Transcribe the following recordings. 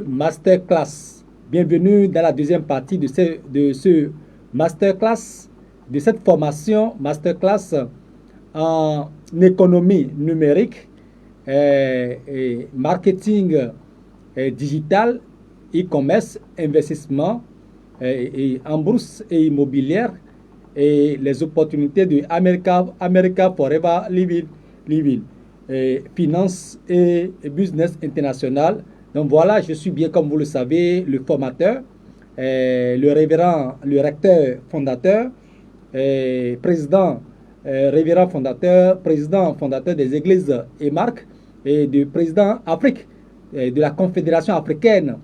Masterclass. Bienvenue dans la deuxième partie de ce masterclass, de cette formation masterclass en économie numérique, et marketing digital, e-commerce, investissement en bourse et immobilière et les opportunités de America Forever Living, finance et business international. Donc voilà, je suis bien, comme vous le savez, le formateur, le révérend, le recteur fondateur, président, révérend fondateur, président fondateur des églises et marques et du président Afrique, de la Confédération africaine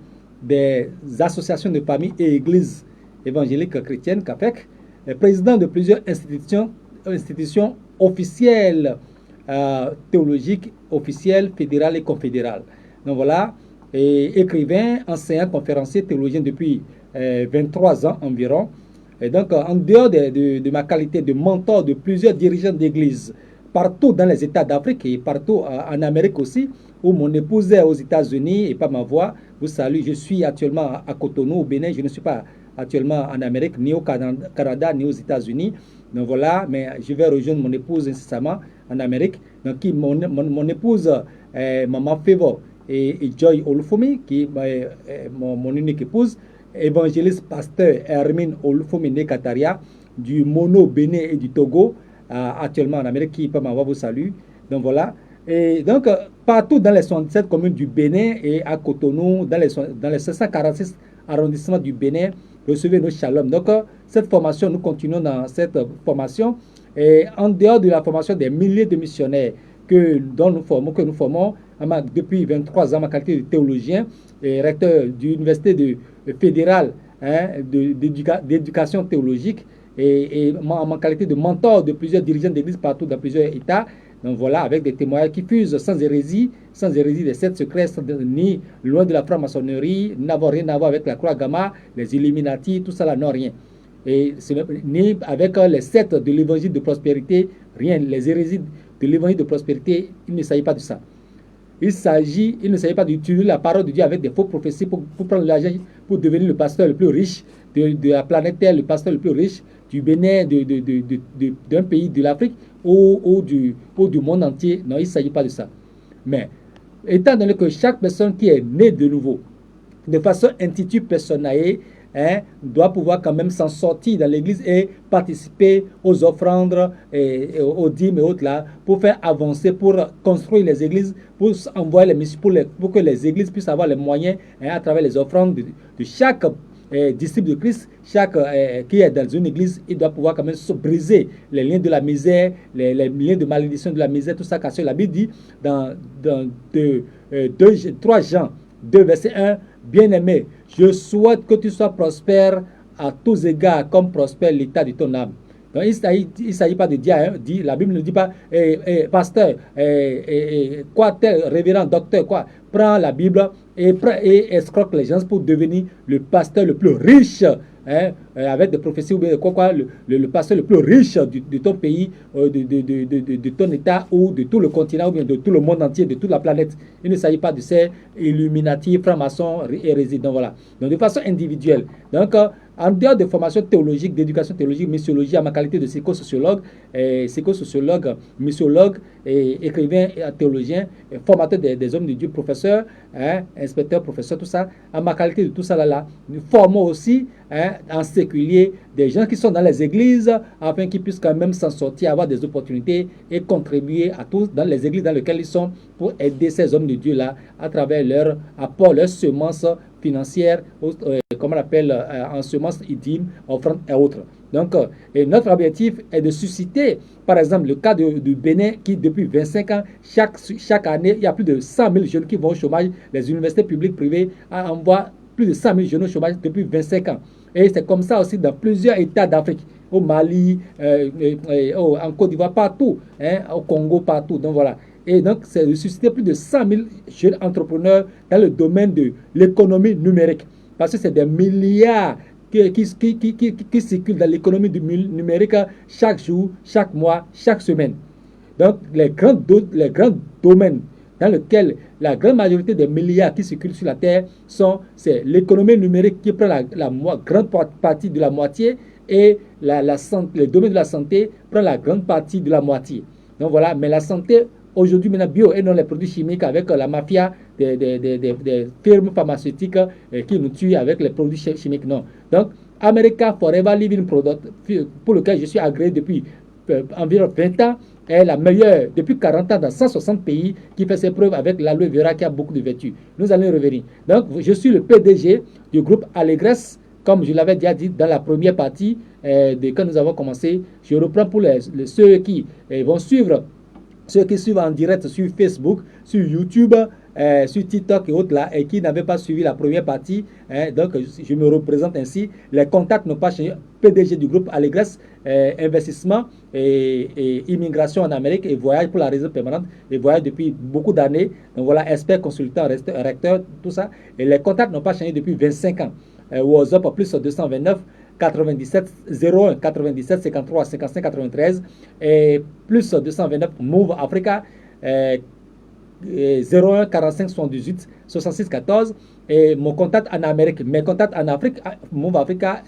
des associations de familles et églises évangéliques chrétiennes, CAFEC, président de plusieurs institutions officielles, théologiques, officielles, fédérales et confédérales. Donc voilà, et écrivain, enseignant, conférencier, théologien depuis 23 ans environ. Et donc, en dehors de ma qualité de mentor de plusieurs dirigeants d'église, partout dans les États d'Afrique et partout en Amérique aussi, où mon épouse est aux États-Unis et pas ma voix, vous salue. Je suis actuellement à Cotonou, au Bénin. Je ne suis pas actuellement en Amérique, ni au Canada, ni aux États-Unis. Donc voilà, mais je vais rejoindre mon épouse incessamment en Amérique. Donc, mon épouse, Maman Favor, et Joy Olufomi, qui est mon unique épouse, évangéliste pasteur Hermine Olufomi Nekataria, du Mono, Bénin et du Togo, actuellement en Amérique, qui peut m'avoir vous salue. Donc voilà. Et donc, partout dans les 67 communes du Bénin et à Cotonou, dans les 546 arrondissements du Bénin, recevez nos shalom. Donc, cette formation, nous continuons dans cette formation. Et en dehors de la formation des milliers de missionnaires que nous formons depuis 23 ans, ma qualité de théologien et recteur de l'université fédérale, d'éducation théologique, et ma qualité de mentor de plusieurs dirigeants d'église partout dans plusieurs États. Donc voilà, avec des témoignages qui fusent sans hérésie des sept secrets, ni loin de la franc-maçonnerie, n'avons rien à voir avec la croix gamma, les Illuminati, tout ça là, non, rien. Et ni avec les sept de l'évangile de prospérité, rien. Les hérésies de l'évangile de prospérité, il ne s'agit pas de ça. Il ne s'agit pas d'utiliser la parole de Dieu avec des faux prophéties pour prendre l'argent, pour devenir le pasteur le plus riche de la planète Terre, le pasteur le plus riche du Bénin, d'un pays de l'Afrique ou du monde entier. Non, il ne s'agit pas de ça. Mais, étant donné que chaque personne qui est née de nouveau, de façon intitulée personnelle, doit pouvoir quand même s'en sortir dans l'église et participer aux offrandes, et aux dîmes et autres là, pour faire avancer, pour construire les églises, pour envoyer les missions, pour que les églises puissent avoir les moyens, à travers les offrandes de chaque disciple de Christ, chaque qui est dans une église, il doit pouvoir quand même se briser les liens de la misère, les liens de malédiction de la misère, tout ça, car la Bible dit dans 3 Jean 2, verset 1, bien-aimé, je souhaite que tu sois prospère à tous égards, comme prospère l'état de ton âme. Donc, il ne s'agit pas de dire, la Bible ne dit pas, pasteur, quoi, tel, révérend, docteur, quoi, prends la Bible et escroque les gens pour devenir le pasteur le plus riche, avec des prophéties ou bien quoi, le pasteur le plus riche de ton pays, de ton état ou de tout le continent ou bien de tout le monde entier, de toute la planète. Il ne s'agit pas de ces Illuminati, francs-maçons et résidents. Voilà. Donc de façon individuelle. Donc en dehors de formation théologique, d'éducation théologique, missiologie, à ma qualité de psychosociologue, missiologue, écrivain, théologien, formateur des hommes de Dieu, professeur, inspecteur, professeur, tout ça, à ma qualité de tout ça là, nous formons aussi en séculier des gens qui sont dans les églises afin qu'ils puissent quand même s'en sortir, avoir des opportunités et contribuer à tous dans les églises dans lesquelles ils sont pour aider ces hommes de Dieu là à travers leur apport, leurs semences financières, comme on appelle en semences, dîmes, offrandes et autres. Donc, et notre objectif est de susciter, par exemple, le cas du Bénin qui, depuis 25 ans, chaque année, il y a plus de 100 000 jeunes qui vont au chômage. Les universités publiques privées envoient plus de 100 000 jeunes au chômage depuis 25 ans. Et c'est comme ça aussi dans plusieurs États d'Afrique, au Mali, en Côte d'Ivoire, partout, au Congo, partout. Donc voilà. Et donc, c'est de susciter plus de 100 000 jeunes entrepreneurs dans le domaine de l'économie numérique. Parce que c'est des milliards qui circulent dans l'économie numérique chaque jour, chaque mois, chaque semaine. Donc, les grands domaines dans lequel la grande majorité des milliards qui circulent sur la Terre c'est l'économie numérique qui prend la grande partie de la moitié et le domaine de la santé prend la grande partie de la moitié. Donc voilà, mais la santé aujourd'hui maintenant bio et non les produits chimiques avec la mafia des firmes pharmaceutiques qui nous tuent avec les produits chimiques, non. Donc America Forever Living Product, pour lequel je suis agréé depuis environ 20 ans, est la meilleure depuis 40 ans dans 160 pays qui fait ses preuves avec l'aloe vera qui a beaucoup de vertus. Nous allons y revenir. Donc, je suis le PDG du groupe Allégres, comme je l'avais déjà dit dans la première partie quand nous avons commencé. Je reprends pour ceux qui vont suivre, ceux qui suivent en direct sur Facebook, sur YouTube, sur TikTok et autres là, et qui n'avaient pas suivi la première partie. Donc, je me représente ainsi. Les contacts n'ont pas changé. PDG du groupe Allégres, investissement et immigration en Amérique et voyage pour la résidence permanente et voyage depuis beaucoup d'années. Donc voilà, expert, consultant, recteur, tout ça. Et les contacts n'ont pas changé depuis 25 ans. WhatsApp plus 229 97 01 97 53 55 93 et plus 229 Move Africa 01 45 78 66 14 et mon contact en Amérique, mes contacts en Afrique, Move Africa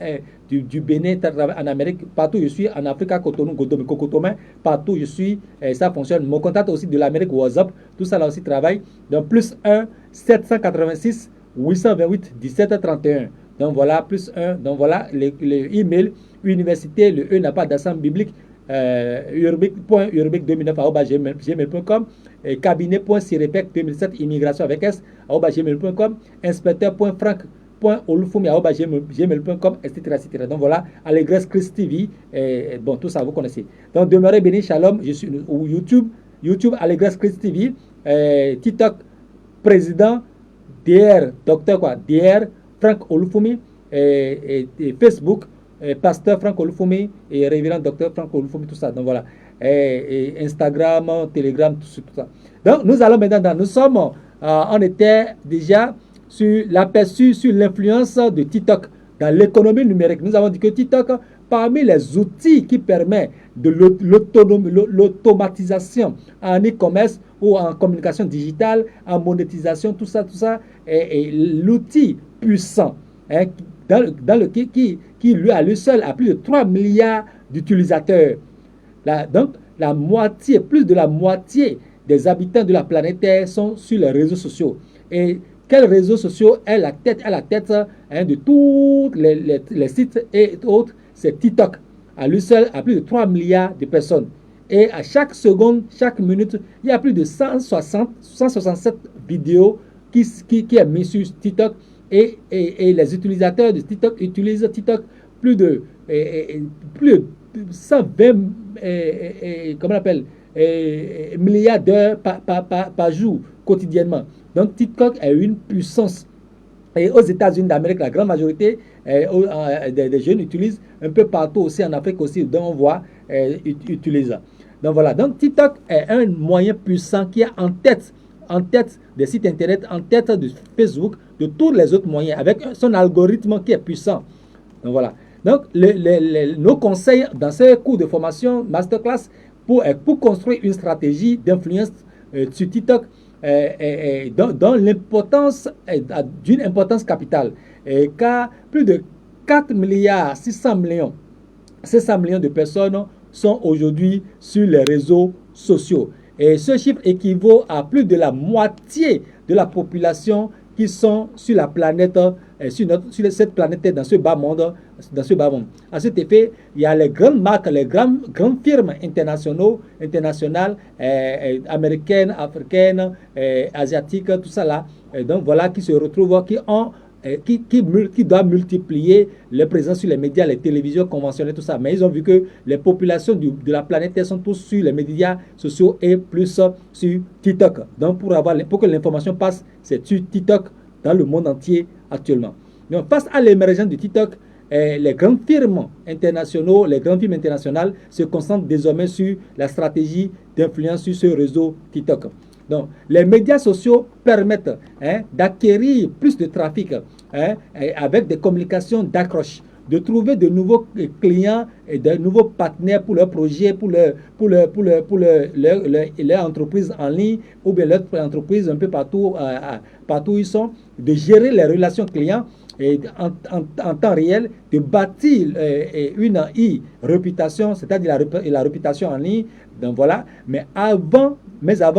du Bénin en Amérique, partout je suis en Afrique, Cotonou, Godomé, Cocotomain, partout je suis, ça fonctionne. Mon contact aussi de l'Amérique, WhatsApp, tout ça là aussi travaille. Donc plus 1 786 828 17 31. Donc voilà, plus 1. Donc voilà, le email, université, le E n'a pas d'accent biblique, urbic.urbic2009@gmail.com, cabinet.sirepec2007 immigration avec S @gmail.com, inspecteur.frank.olufumi@gmail.com, etc., etc. Donc voilà, Allégres Christ TV, bon, tout ça vous connaissez. Donc demeurez bénis, shalom. Je suis au YouTube Allégres Christ TV, TikTok président DR docteur quoi, DR Frank Olufumi, et Facebook pasteur Frank Olufumi et révérend docteur Frank Olufumi, tout ça. Donc voilà, et Instagram, Telegram, tout ça. Donc nous allons maintenant, on était déjà sur l'aperçu sur l'influence de TikTok dans l'économie numérique. Nous avons dit que TikTok, parmi les outils qui permettent de l'automatisation en e-commerce ou en communication digitale, en monétisation, tout ça, est l'outil puissant qui lui à lui seul a plus de 3 milliards d'utilisateurs. Donc plus de la moitié des habitants de la planète Terre sont sur les réseaux sociaux. Et quels réseaux sociaux est la tête de tous les sites et autres? C'est TikTok. À lui seul, a plus de 3 milliards de personnes. Et à chaque seconde, chaque minute, il y a plus de 167 vidéos qui est mis sur TikTok. Et les utilisateurs de TikTok utilisent TikTok plus de 120 milliards d'heures par jour, quotidiennement. Donc TikTok est une puissance. Et aux États-Unis d'Amérique, la grande majorité des jeunes utilisent, un peu partout aussi en Afrique aussi, dont on voit, utilisent. Donc voilà, donc TikTok est un moyen puissant qui est en tête des sites internet, en tête de Facebook, de tous les autres moyens, avec son algorithme qui est puissant. Donc voilà. Donc nos conseils dans ces cours de formation masterclass pour construire une stratégie d'influence sur TikTok dans l'importance d'une importance capitale, car plus de 4 milliards 600 millions de personnes sont aujourd'hui sur les réseaux sociaux. Et ce chiffre équivaut à plus de la moitié de la population qui sont sur la planète, sur cette planète, dans ce bas monde. À cet effet, il y a les grandes marques, les grandes firmes internationales, américaines, africaines, asiatiques, tout ça là. Donc voilà, qui se retrouvent, qui doivent multiplier leur présence sur les médias, les télévisions conventionnelles, tout ça. Mais ils ont vu que les populations de la planète Terre sont tous sur les médias sociaux et plus sur TikTok. Donc pour que l'information passe, c'est sur TikTok dans le monde entier actuellement. Donc face à l'émergence de TikTok, les grandes firmes internationales se concentrent désormais sur la stratégie d'influence sur ce réseau TikTok. Donc, les médias sociaux permettent d'acquérir plus de trafic avec des communications d'accroche. de trouver de nouveaux clients et de nouveaux partenaires pour leurs projets, pour leur entreprise en ligne ou bien leur entreprise un peu partout, partout où ils sont, de gérer les relations clients et en temps réel, de bâtir une réputation, c'est-à-dire la réputation en ligne. Donc voilà, mais avant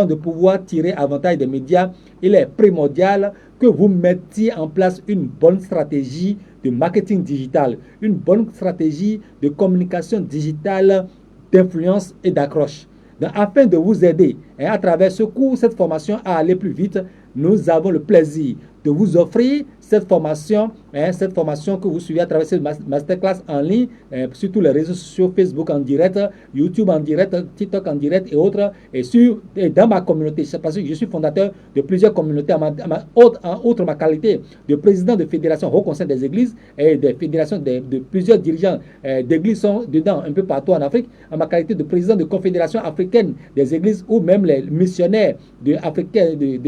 de pouvoir tirer avantage des médias, il est primordial que vous mettiez en place une bonne stratégie de marketing digital, une bonne stratégie de communication digitale, d'influence et d'accroche. Afin de vous aider à travers ce cours, cette formation à aller plus vite, nous avons le plaisir de vous offrir cette formation que vous suivez à travers cette masterclass en ligne sur tous les réseaux sociaux, Facebook en direct, YouTube en direct, TikTok en direct et autres, et dans ma communauté. C'est parce que je suis fondateur de plusieurs communautés, outre ma qualité de président de fédération Haut Conseil des Églises et des fédérations de plusieurs dirigeants d'églises sont dedans un peu partout en Afrique, en ma qualité de président de confédération africaine des églises ou même les missionnaires de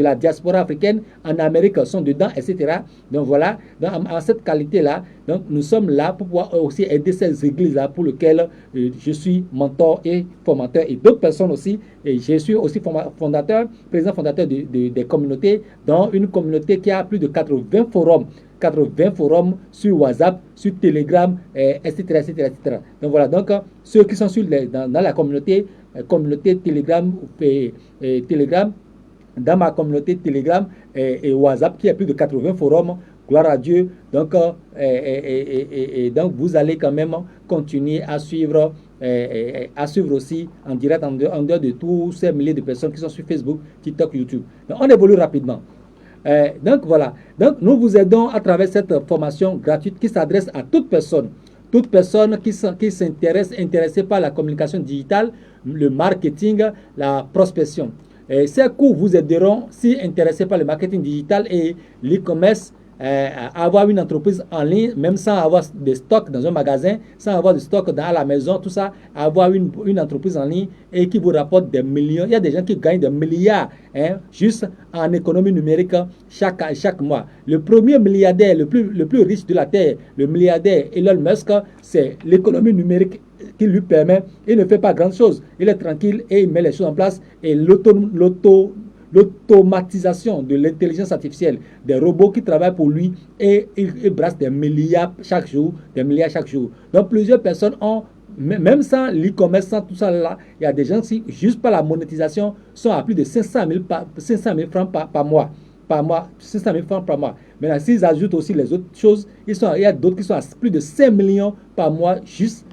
la diaspora africaine en Amérique sont dedans, etc. Donc voilà, en cette qualité-là, donc nous sommes là pour pouvoir aussi aider ces églises-là pour lesquelles je suis mentor et formateur et d'autres personnes aussi. Et je suis aussi président fondateur des communautés, dans une communauté qui a plus de 80 forums sur WhatsApp, sur Telegram, etc., etc., etc. Donc voilà, donc ceux qui sont dans la communauté Telegram, Telegram, dans ma communauté Telegram et WhatsApp, qui a plus de 80 forums, gloire à Dieu. Donc, donc vous allez quand même continuer à suivre aussi en direct, en dehors de tous ces milliers de personnes qui sont sur Facebook, TikTok, YouTube. Donc, on évolue rapidement. Donc voilà, donc nous vous aidons à travers cette formation gratuite qui s'adresse à toute personne qui s'intéresse, intéressée par la communication digitale, le marketing, la prospection. Et ces cours vous aideront, si intéressés par le marketing digital et l'e-commerce, à avoir une entreprise en ligne, même sans avoir de stock dans un magasin, sans avoir de stock dans la maison, tout ça, avoir une entreprise en ligne et qui vous rapporte des millions. Il y a des gens qui gagnent des milliards juste en économie numérique chaque mois. Le premier milliardaire, le plus riche de la Terre, le milliardaire Elon Musk, c'est l'économie numérique qui lui permet. Il ne fait pas grand chose. Il est tranquille et il met les choses en place. Et l'automatisation de l'intelligence artificielle, des robots qui travaillent pour lui, et il brasse des milliards chaque jour, Donc plusieurs personnes ont, même sans l'e-commerce, sans tout ça là, il y a des gens qui, juste par la monétisation, sont à plus de 500 000 francs par mois. 500 000 francs par mois. Maintenant, s'ils ajoutent aussi les autres choses, il y a d'autres qui sont à plus de 5 millions par mois, juste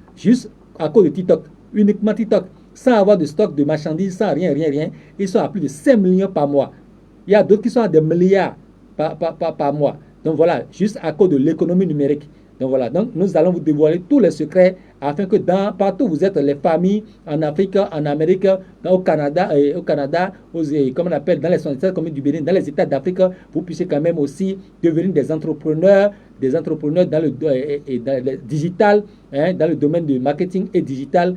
à cause de TikTok, uniquement TikTok, sans avoir de stock de marchandises, sans rien. Ils sont à plus de 5 millions par mois. Il y a d'autres qui sont à des milliards par mois. Donc voilà, juste à cause de l'économie numérique. Donc voilà, donc nous allons vous dévoiler tous les secrets afin que partout où vous êtes, les familles, en Afrique, en Amérique, au Canada, comme on appelle, dans les sociétés communes du Bénin, dans les États d'Afrique, vous puissiez quand même aussi devenir des entrepreneurs dans le digital, dans le domaine du marketing et digital,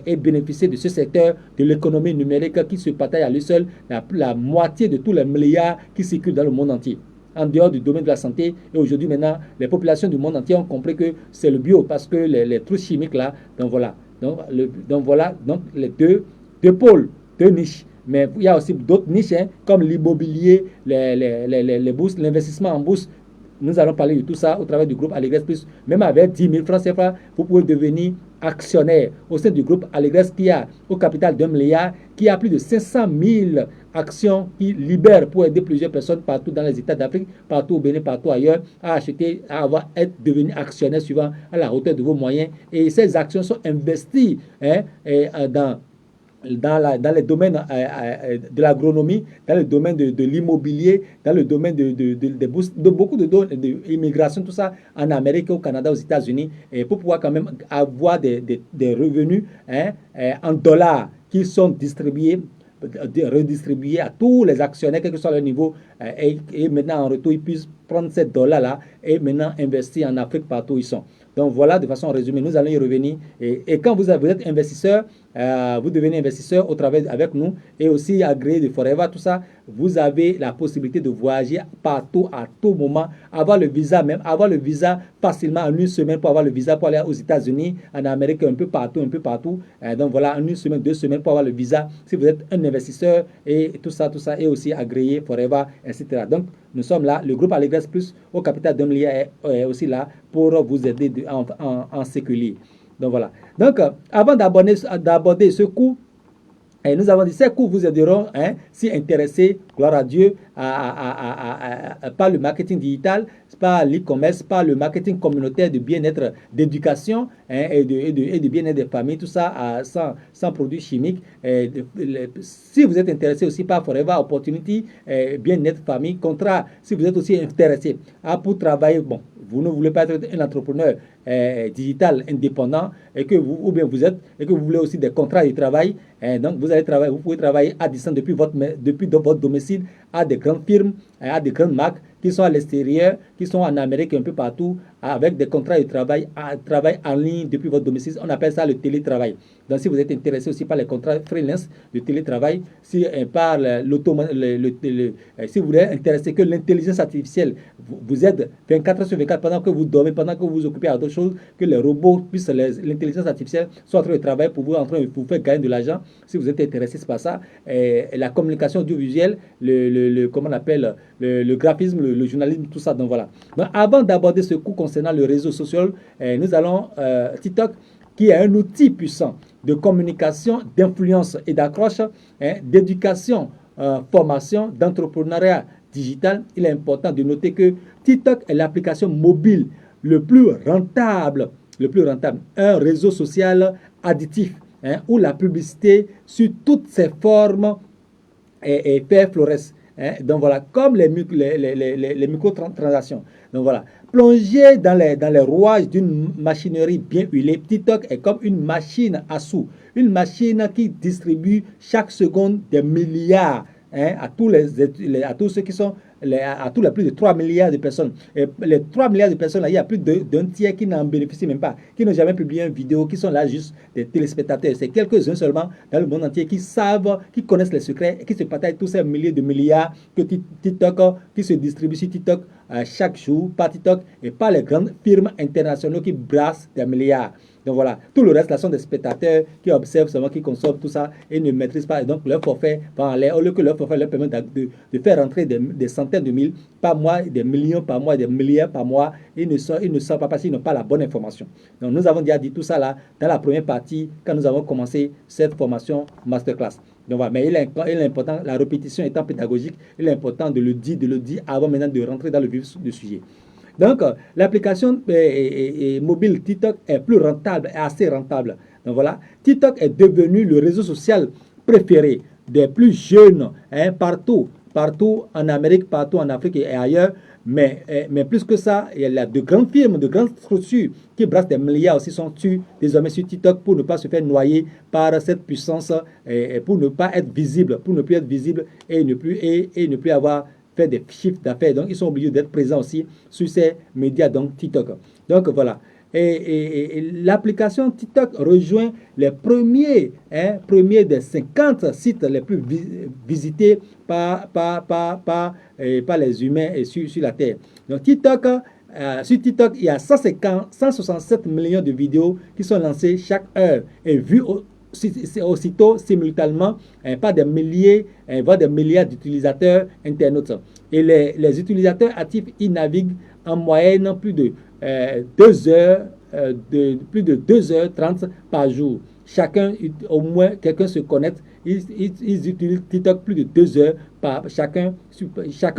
et bénéficier de ce secteur de l'économie numérique qui se partage à lui seul la moitié de tous les milliards qui circulent dans le monde entier, en dehors du domaine de la santé. Et aujourd'hui, maintenant, les populations du monde entier ont compris que c'est le bio, parce que les trucs chimiques là, donc voilà. Donc les deux pôles, deux niches. Mais il y a aussi d'autres niches, comme l'immobilier, les bourses, l'investissement en bourse. Nous allons parler de tout ça au travers du groupe Allegres Plus. Même avec 10 000 francs CFA, vous pouvez devenir actionnaire au sein du groupe Allegres qui a au capital d'1 milliard, qui a plus de 500 000 actions qui libèrent pour aider plusieurs personnes partout dans les États d'Afrique, partout au Bénin, partout ailleurs, à acheter, être devenu actionnaire suivant à la hauteur de vos moyens. Et ces actions sont investies dans les domaines de l'agronomie, dans le domaine de l'immobilier, dans le domaine de bourse, de beaucoup d'immigration, tout ça, en Amérique, au Canada, aux États-Unis, et pour pouvoir quand même avoir des revenus en dollars qui sont redistribués à tous les actionnaires, quel que soit leur niveau, et maintenant en retour, ils puissent prendre ces dollars-là et maintenant investir en Afrique partout où ils sont. Donc voilà, de façon résumée, nous allons y revenir. Et quand vous êtes investisseur, vous devenez investisseur au travers avec nous et aussi agréé de Forever, tout ça, vous avez la possibilité de voyager partout, à tout moment, avoir le visa même, avoir le visa facilement en une semaine pour avoir le visa pour aller aux États-Unis, en Amérique, un peu partout, un peu partout. Donc voilà, en une semaine, 2 semaines pour avoir le visa si vous êtes un investisseur et tout ça, et aussi agréé Forever, etc. Donc nous sommes là, le groupe Allegres Plus au capital d'1 milliard est aussi là pour vous aider en sécurité. Donc voilà. Donc, avant d'aborder ce cours, nous avons dit ces cours vous aideront, si intéressés, gloire à Dieu, par le marketing digital, par l'e-commerce, par le marketing communautaire de bien-être, d'éducation et de bien-être des familles, tout ça sans produits chimiques. Si vous êtes intéressé aussi par Forever Opportunity, bien-être famille, contrat, si vous êtes aussi intéressé pour travailler, bon, vous ne voulez pas être un entrepreneur digital indépendant et que vous voulez aussi des contrats de travail, donc vous pouvez travailler à distance depuis votre domicile à des grandes firmes, à des grandes marques qui sont à l'extérieur, qui sont en Amérique, un peu partout, avec des contrats de travail en ligne depuis votre domicile. On appelle ça le télétravail. Donc, si vous êtes intéressé aussi par les contrats freelance de télétravail, si vous voulez intéresser que l'intelligence artificielle vous aide 24 heures sur 24 pendant que vous dormez, pendant que vous vous occupez à d'autres choses, que les robots puissent, l'intelligence artificielle soit en train de travailler pour vous, en train de vous faire gagner de l'argent. Si vous êtes intéressé par ça, la communication audiovisuelle, comment on appelle, le graphisme, le journalisme, tout ça. Donc voilà. Donc, avant d'aborder ce cours concernant le réseau social, nous allons TikTok, qui est un outil puissant de communication, d'influence et d'accroche, d'éducation, formation, d'entrepreneuriat digital. Il est important de noter que TikTok est l'application mobile le plus rentable, un réseau social additif, où la publicité sur toutes ses formes et fait florès. Donc voilà, comme les microtransactions. Donc voilà, plongé dans les rouages d'une machinerie bien huilée, TikTok est comme une machine à sous, une machine qui distribue chaque seconde des milliards à tous ceux qui sont à tous les plus de 3 milliards de personnes. Et les 3 milliards de personnes, là, il y a plus d'un tiers qui n'en bénéficient même pas, qui n'ont jamais publié une vidéo, qui sont là juste des téléspectateurs. C'est quelques-uns seulement dans le monde entier qui savent, qui connaissent les secrets et qui se partagent tous ces milliers de milliards que TikTok, qui se distribuent sur TikTok chaque jour par TikTok et par les grandes firmes internationales qui brassent des milliards. Donc voilà, tout le reste là sont des spectateurs qui observent seulement, qui consomment tout ça et ne maîtrisent pas. Et donc leur forfait va en l'air, au lieu que leur forfait leur permet de faire rentrer des centaines de mille par mois, des millions par mois, des milliards par mois. Ils ne savent pas parce qu'ils n'ont pas la bonne information. Donc nous avons déjà dit tout ça là dans la première partie quand nous avons commencé cette formation masterclass. Donc voilà, mais il est important, la répétition étant pédagogique, il est important de le dire avant maintenant de rentrer dans le vif du sujet. Donc, l'application mobile TikTok est plus rentable, assez rentable. Donc voilà, TikTok est devenu le réseau social préféré des plus jeunes partout en Amérique, partout en Afrique et ailleurs. Mais plus que ça, il y a de grandes firmes, de grandes structures qui brassent des milliards aussi sont désormais sur TikTok pour ne pas se faire noyer par cette puissance et pour ne pas être visible, et ne plus avoir fait des chiffres d'affaires. Donc, ils sont obligés d'être présents aussi sur ces médias, donc TikTok. Donc, voilà. Et l'application TikTok rejoint les premiers des 50 sites les plus visités par les humains et sur la Terre. Donc, sur TikTok, il y a 167 millions de vidéos qui sont lancées chaque heure et vues aussitôt simultanément par des milliers, voire des milliards d'utilisateurs internautes. Et les utilisateurs actifs, ils naviguent en moyenne plus de 2h30 par jour. Chacun, au moins, quelqu'un se connecte. Ils utilisent TikTok plus de 2 heures par chacun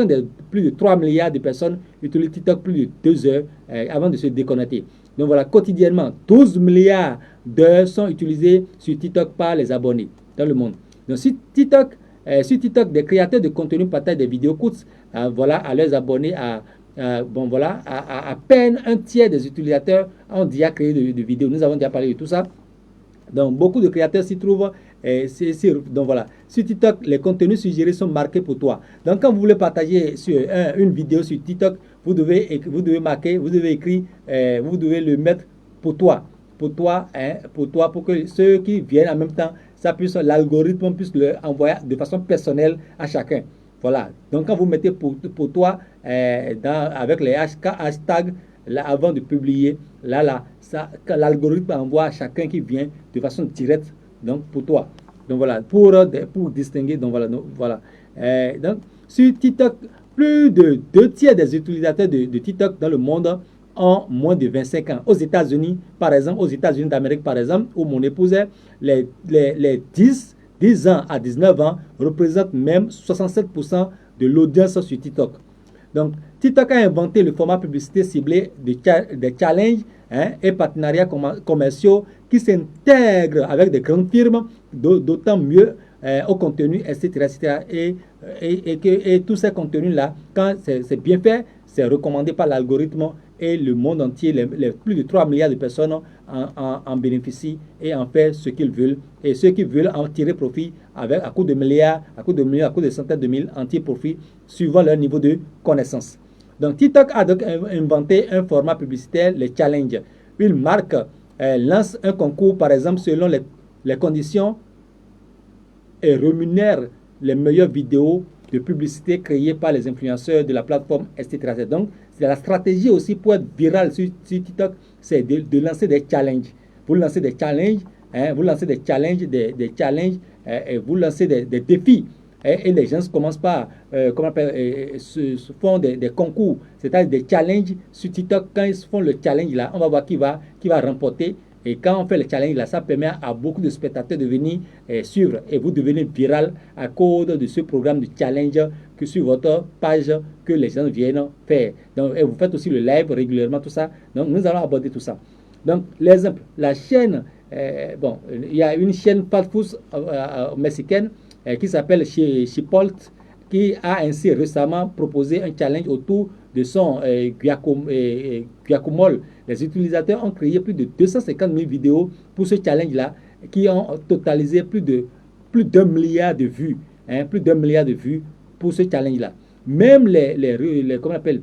des plus de 3 milliards de personnes utilisent TikTok plus de 2 heures avant de se déconnecter. Donc voilà, quotidiennement, 12 milliards d'heures sont utilisées sur TikTok par les abonnés dans le monde. Donc sur TikTok, des créateurs de contenu partagent des vidéos courtes à leurs abonnés. À peine un tiers des utilisateurs ont déjà créé de vidéos. Nous avons déjà parlé de tout ça. Donc beaucoup de créateurs s'y trouvent. Donc voilà, sur TikTok, les contenus suggérés sont marqués pour toi. Donc quand vous voulez partager une vidéo sur TikTok, vous devez marquer, vous devez écrire, vous devez le mettre pour toi, hein, pour que ceux qui viennent en même temps, l'algorithme puisse le envoyer de façon personnelle à chacun. Voilà. Donc quand vous mettez pour toi avec les hashtags là, avant de publier, l'algorithme envoie à chacun qui vient de façon directe, donc pour toi. Donc voilà, pour distinguer. Donc voilà. Donc sur TikTok, plus de 2 tiers des utilisateurs de TikTok dans le monde ont moins de 25 ans. Aux États-Unis, par exemple, aux États-Unis d'Amérique, par exemple, où mon épouse est, les 10 ans à 19 ans représentent même 67% de l'audience sur TikTok. Donc, TikTok a inventé le format publicité ciblé des challenges, hein, et partenariats commerciaux qui s'intègrent avec des grandes firmes, d'autant mieux au contenu, etc. Et tous ces contenus-là, quand c'est bien fait, c'est recommandé par l'algorithme et le monde entier, les plus de 3 milliards de personnes en bénéficient et en font ce qu'ils veulent. Et ceux qui veulent en tirer profit à coup de milliards, à coup de centaines de mille, en tirent profit suivant leur niveau de connaissance. Donc TikTok a donc inventé un format publicitaire, les challenges. Une marque lance un concours, par exemple, selon les conditions et rémunère les meilleures vidéos de publicité créées par les influenceurs de la plateforme, etc. Donc, c'est la stratégie aussi pour être viral sur TikTok, c'est de lancer des challenges. Vous lancez des challenges, hein, vous lancez des challenges, et vous lancez des défis. Et les gens commencent par, se font des concours, c'est-à-dire des challenges sur TikTok. Quand ils font le challenge là, on va voir qui va remporter. Et quand on fait le challenge là, ça permet à beaucoup de spectateurs de venir suivre. Et vous devenez viral à cause de ce programme de challenge que sur votre page que les gens viennent faire. Donc, et vous faites aussi le live régulièrement, tout ça. Donc, nous allons aborder tout ça. Donc, l'exemple, la chaîne, il y a une chaîne fast-food mexicaine qui s'appelle Chipotle, qui a ainsi récemment proposé un challenge autour de son guacamole. Les utilisateurs ont créé plus de 250 000 vidéos pour ce challenge-là, qui ont totalisé plus d'1 milliard de vues. Hein, plus d'1 milliard de vues pour ce challenge-là. Même comment on appelle,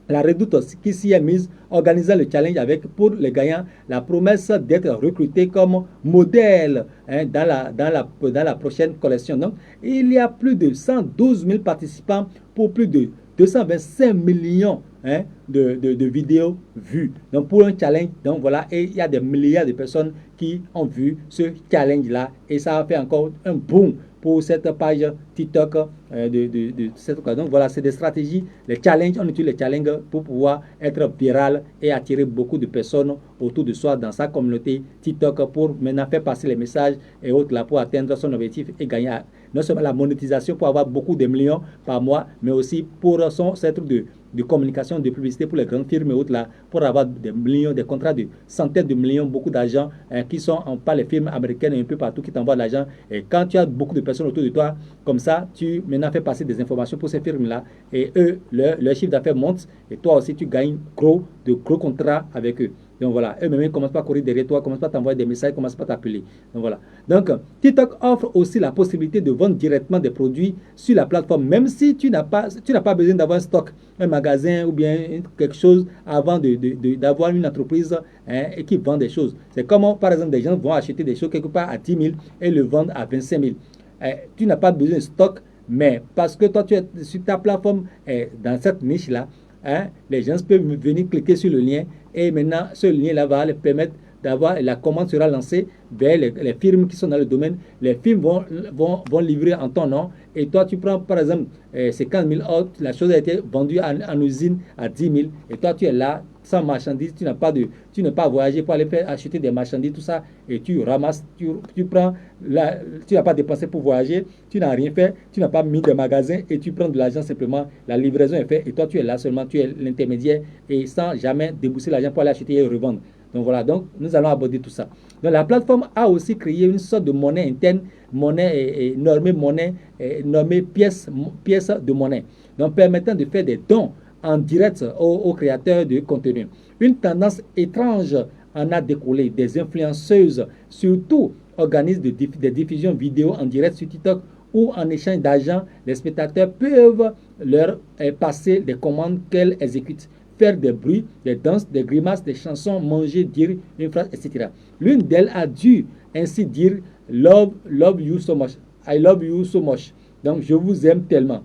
la Redoute qui s'y est mise, organisant le challenge avec, pour les gagnants, la promesse d'être recruté comme modèle, hein, dans la prochaine collection. Donc, il y a plus de 112 000 participants pour plus de 225 millions, hein, de vidéos vues. Donc, pour un challenge, donc voilà, et il y a des milliards de personnes qui ont vu ce challenge-là, et ça a fait encore un boom pour cette page TikTok de cette occasion. Donc voilà, c'est des stratégies, les challenges, on utilise les challenges pour pouvoir être viral et attirer beaucoup de personnes autour de soi dans sa communauté TikTok pour maintenant faire passer les messages et autres là pour atteindre son objectif et gagner non seulement la monétisation pour avoir beaucoup de millions par mois, mais aussi pour son truc de communication, de publicité pour les grandes firmes et autres là, pour avoir des millions, des contrats de centaines de millions, beaucoup d'argent qui sont par les firmes américaines et un peu partout qui t'envoient de l'argent. Et quand tu as beaucoup de personnes autour de toi, comme ça, tu maintenant fais passer des informations pour ces firmes-là et eux, leur chiffre d'affaires monte et toi aussi tu gagnes de gros contrats avec eux. Donc voilà, eux-mêmes ils commencent pas à courir derrière toi, commencent pas à t'envoyer des messages, commencent pas à t'appeler. Donc voilà. Donc TikTok offre aussi la possibilité de vendre directement des produits sur la plateforme, même si tu n'as pas besoin d'avoir un stock, un magasin ou bien quelque chose avant d'avoir une entreprise, hein, et qui vend des choses. C'est comme par exemple des gens vont acheter des choses quelque part à 10 000 et le vendent à 25 000. Tu n'as pas besoin de stock, mais parce que toi tu es sur ta plateforme dans cette niche-là, hein, les gens peuvent venir cliquer sur le lien et maintenant ce lien-là va leur permettre d'avoir, la commande sera lancée vers les firmes qui sont dans le domaine. Les firmes vont livrer en ton nom et toi tu prends par exemple 50 000 ordres, la chose a été vendue en usine à 10 000 et toi tu es là sans marchandises, tu n'as pas voyagé pour aller acheter des marchandises, tout ça, et tu ramasses, tu prends, tu n'as pas dépensé pour voyager, tu n'as rien fait, tu n'as pas mis de magasin et tu prends de l'argent simplement, la livraison est faite et toi tu es là seulement, tu es l'intermédiaire et sans jamais débourser l'argent pour aller acheter et revendre. Donc voilà, donc nous allons aborder tout ça. Donc la plateforme a aussi créé une sorte de monnaie interne, nommée pièce de monnaie, donc permettant de faire des dons en direct aux créateurs de contenu. Une tendance étrange en a découlé. Des influenceuses, surtout, organisent des diffusions vidéo en direct sur TikTok où, en échange d'argent, les spectateurs peuvent leur passer des commandes qu'elles exécutent. Faire des bruits, des danses, des grimaces, des chansons, manger, dire une phrase, etc. L'une d'elles a dû ainsi dire love you so much. I love you so much. Donc, je vous aime tellement.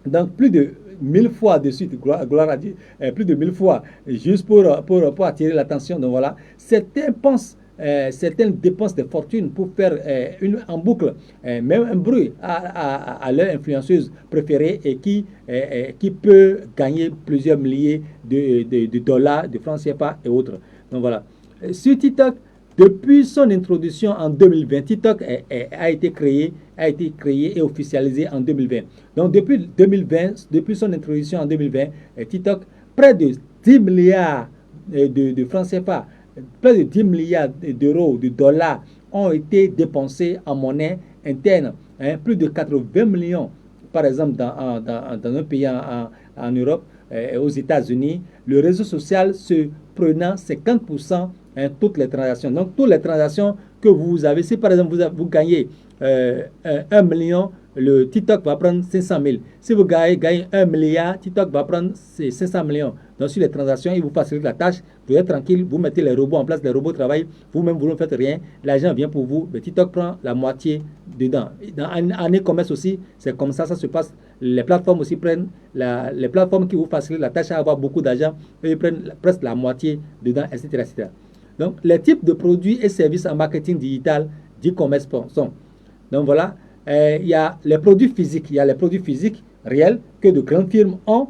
Donc, plus de 1000 fois de suite, gloire à Dieu, plus de 1000 fois, juste pour attirer l'attention. Donc voilà, certains dépensent des fortunes pour faire en boucle, même un bruit à leur influenceuse préférée et qui peut gagner plusieurs milliers de dollars, de francs CFA et autres. Donc voilà. Sur TikTok, depuis son introduction en 2020, TikTok a été créé et officialisé en 2020. Donc depuis 2020, depuis son introduction en 2020, TikTok, près de 10 milliards de francs CFA, près de 10 milliards d'euros, de dollars ont été dépensés en monnaie interne. Plus de 80 millions, par exemple, dans un pays en Europe, aux États-Unis, le réseau social se prenant 50% toutes les transactions. Donc, toutes les transactions que vous avez, si par exemple vous gagnez 1 million, le TikTok va prendre 500 000. Si vous gagnez 1 milliard, TikTok va prendre ces 500 millions. Donc, sur les transactions, il vous facilite la tâche. Vous êtes tranquille, vous mettez les robots en place, les robots travaillent, vous-même, vous ne faites rien. L'argent vient pour vous, mais TikTok prend la moitié dedans. En e-commerce aussi, c'est comme ça se passe. Les plateformes aussi prennent, les plateformes qui vous facilitent la tâche à avoir beaucoup d'argent, ils prennent presque la moitié dedans, etc., etc. Donc, les types de produits et services en marketing digital d'e-commerce sont. Donc, voilà, il y a les produits physiques. Il y a les produits physiques réels que de grandes firmes ont,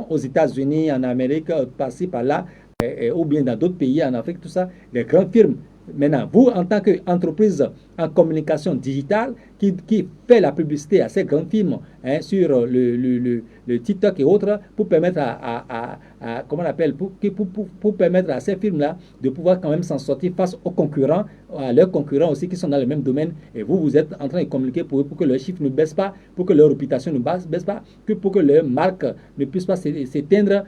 aux États-Unis, en Amérique, par-ci, par-là, ou bien dans d'autres pays, en Afrique, tout ça. Les grandes firmes. Maintenant, vous, en tant qu'entreprise en communication digitale qui fait la publicité à ces grandes firmes sur le TikTok et autres, pour permettre comment on appelle, pour permettre à ces firmes-là de pouvoir quand même s'en sortir face aux concurrents, à leurs concurrents aussi qui sont dans le même domaine. Et vous êtes en train de communiquer pour eux pour que leur chiffre ne baisse pas, pour que leur réputation ne baisse pas, pour que leur marque ne puisse pas s'éteindre.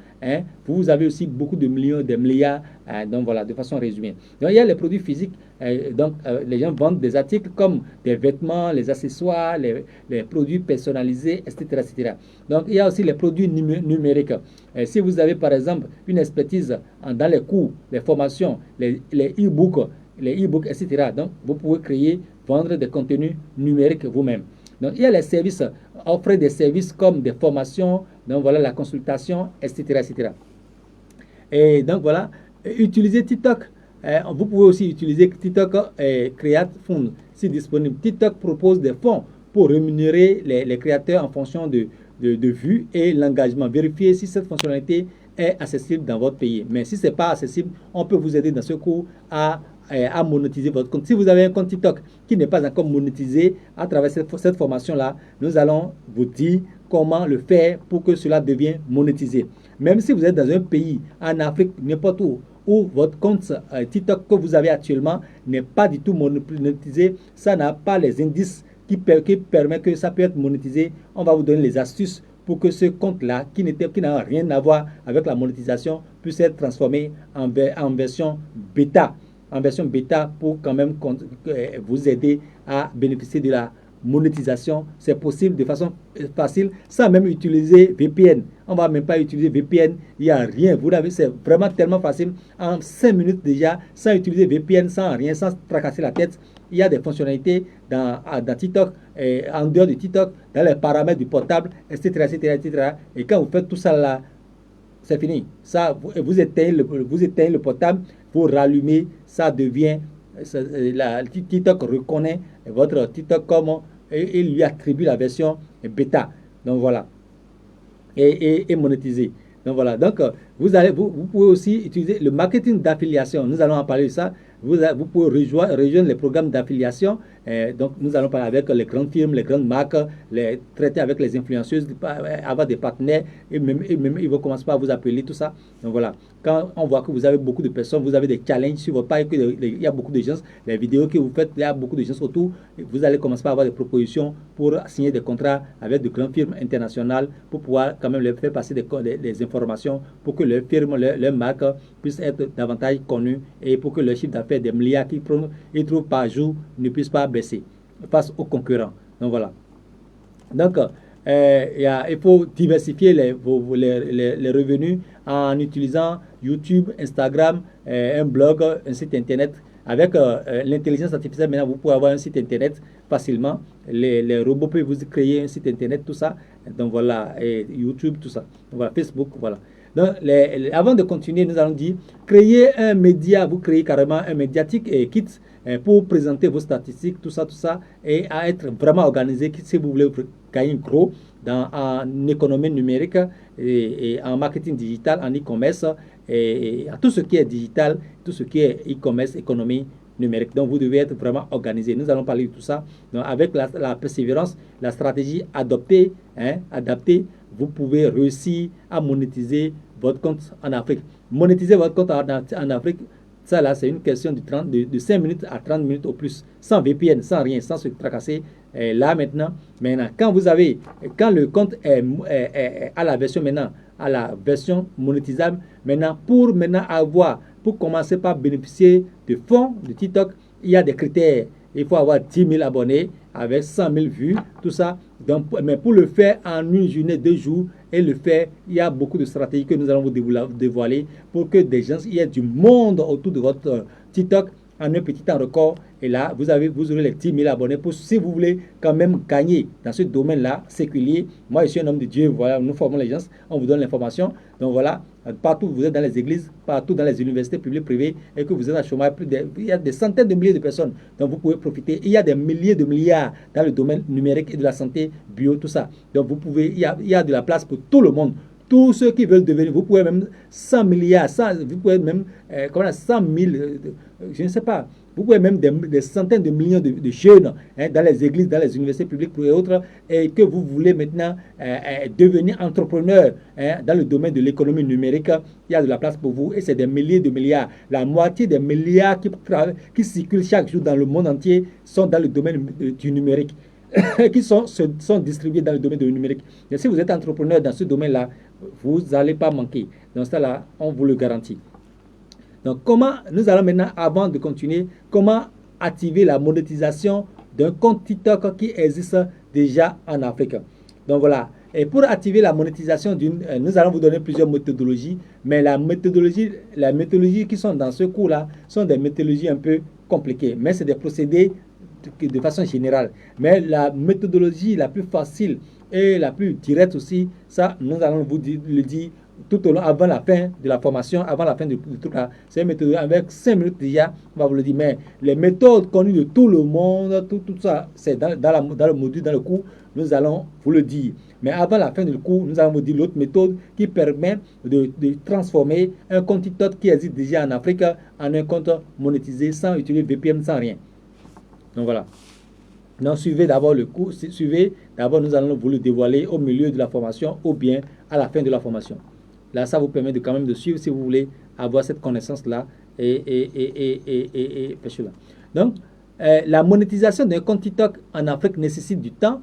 Vous avez aussi beaucoup de millions, des milliards. Donc voilà, de façon résumée. Donc il y a les produits physiques. Les gens vendent des articles comme des vêtements, les accessoires, les produits personnalisés, etc., etc. Donc il y a aussi les produits numériques. Si vous avez par exemple une expertise dans les cours, les formations, les e-books, etc., donc vous pouvez vendre des contenus numériques vous-même. Donc il y a les services, offrir des services comme des formations, donc voilà la consultation, etc., etc. Et donc voilà, utiliser TikTok. Vous pouvez aussi utiliser TikTok Create Fund si disponible. TikTok propose des fonds pour rémunérer les créateurs en fonction de vues et l'engagement. Vérifiez si cette fonctionnalité est accessible dans votre pays. Mais si ce n'est pas accessible, on peut vous aider dans ce cours à monétiser votre compte. Si vous avez un compte TikTok qui n'est pas encore monétisé, à travers cette formation-là, nous allons vous dire comment le faire pour que cela devienne monétisé. Même si vous êtes dans un pays, en Afrique, n'importe où votre compte TikTok que vous avez actuellement n'est pas du tout monétisé, ça n'a pas les indices qui permettent que ça peut être monétisé. On va vous donner les astuces pour que ce compte-là, qui n'a rien à voir avec la monétisation, puisse être transformé en version bêta. En version bêta pour quand même vous aider à bénéficier de la monétisation. C'est possible de façon facile sans même utiliser VPN. On ne va même pas utiliser VPN, il n'y a rien. C'est vraiment tellement facile. En 5 minutes déjà, sans utiliser VPN, sans rien, sans tracasser la tête, il y a des fonctionnalités dans TikTok, en dehors de TikTok, dans les paramètres du portable, etc., etc., etc. Et quand vous faites tout ça là, c'est fini. Ça, vous éteignez le portable, vous rallumez, ça devient, TikTok reconnaît votre TikTok comme et lui attribue la version bêta. Donc voilà. Et monétiser. Donc voilà. Donc vous pouvez aussi utiliser le marketing d'affiliation. Nous allons en parler de ça. Vous pouvez rejoindre les programmes d'affiliation. Donc nous allons parler avec les grandes firmes, les grandes marques, traiter avec les influenceuses, avoir des partenaires et même ils vont commencer par vous appeler, tout ça. Donc voilà. Quand on voit que vous avez beaucoup de personnes, vous avez des challenges sur votre page, il y a beaucoup de gens, les vidéos que vous faites, il y a beaucoup de gens autour, vous allez commencer par avoir des propositions pour signer des contrats avec de grandes firmes internationales pour pouvoir quand même leur faire passer des informations pour que leur firme, leur marque puisse être davantage connue et pour que leur chiffre d'affaires des milliards qu'ils trouvent par jour ne puisse pas baisser face aux concurrents. Donc voilà. Donc il faut diversifier les revenus en utilisant YouTube, Instagram, un blog, un site internet. Avec l'intelligence artificielle, maintenant, vous pouvez avoir un site internet facilement. Les robots peuvent vous créer un site internet, tout ça. Donc voilà, et YouTube, tout ça. Donc, voilà, Facebook, voilà. Donc, avant de continuer, nous allons dire, créer un média, vous créez carrément un médiatique et kit pour présenter vos statistiques, tout ça, et à être vraiment organisé si vous voulez gagner gros en économie numérique et en marketing digital, en e-commerce et à tout ce qui est digital, tout ce qui est e-commerce, économie numérique. Donc, vous devez être vraiment organisé. Nous allons parler de tout ça. Donc, avec la persévérance, la stratégie adoptée, adaptée, vous pouvez réussir à monétiser votre compte en Afrique. Monétiser votre compte en Afrique, ça là, c'est une question de 5 minutes à 30 minutes au plus, sans VPN, sans rien, sans se tracasser. Là maintenant, quand le compte est à la version maintenant, à la version monétisable, pour commencer par bénéficier de fonds de TikTok, il y a des critères. Il faut avoir 10 000 abonnés avec 100 000 vues, tout ça. Donc, mais pour le faire en une journée, 2 jours, et le faire, il y a beaucoup de stratégies que nous allons vous dévoiler pour que des gens, il y ait du monde autour de votre TikTok en un petit temps record. Et là, vous aurez les 10 000 abonnés. Si vous voulez quand même gagner dans ce domaine-là, séculier, moi je suis un homme de Dieu, voilà, nous formons les gens, on vous donne l'information. Donc voilà, partout vous êtes dans les églises, partout dans les universités publiques, privées, et que vous êtes à chômage, il y a des centaines de milliers de personnes dont vous pouvez profiter. Il y a des milliers de milliards dans le domaine numérique et de la santé, bio, tout ça. Donc vous pouvez, il y a de la place pour tout le monde. Tous ceux qui veulent devenir, vous pouvez même 100 milliards, vous pouvez même 100 000, je ne sais pas, vous pouvez même des centaines de millions de jeunes dans les églises, dans les universités publiques et autres, et que vous voulez maintenant devenir entrepreneur dans le domaine de l'économie numérique, il y a de la place pour vous et c'est des milliers de milliards. La moitié des milliards qui circulent chaque jour dans le monde entier sont dans le domaine du numérique. Qui sont distribués dans le domaine du numérique. Et si vous êtes entrepreneur dans ce domaine-là, vous n'allez pas manquer. Dans ce là on vous le garantit. Donc, nous allons maintenant, avant de continuer, comment activer la monétisation d'un compte TikTok qui existe déjà en Afrique. Donc voilà. Et pour activer la monétisation nous allons vous donner plusieurs méthodologies, mais les méthodologies qui sont dans ce cours-là sont des méthodologies un peu compliquées, mais c'est des procédés de façon générale. Mais la méthodologie la plus facile et la plus directe aussi, ça, nous allons vous le dire tout au long, avant la fin de la formation, avant la fin du truc là. C'est une méthode avec 5 minutes déjà, on va vous le dire. Mais les méthodes connues de tout le monde, tout ça, c'est dans le module, dans le cours, nous allons vous le dire. Mais avant la fin du cours, nous allons vous dire l'autre méthode qui permet de transformer un compte TikTok qui existe déjà en Afrique en un compte monétisé sans utiliser VPN, sans rien. Donc voilà. Donc suivez d'abord le cours, nous allons vous le dévoiler au milieu de la formation ou bien à la fin de la formation. Là, ça vous permet de quand même de suivre si vous voulez avoir cette connaissance-là et cela. Donc, la monétisation d'un compte TikTok en Afrique nécessite du temps.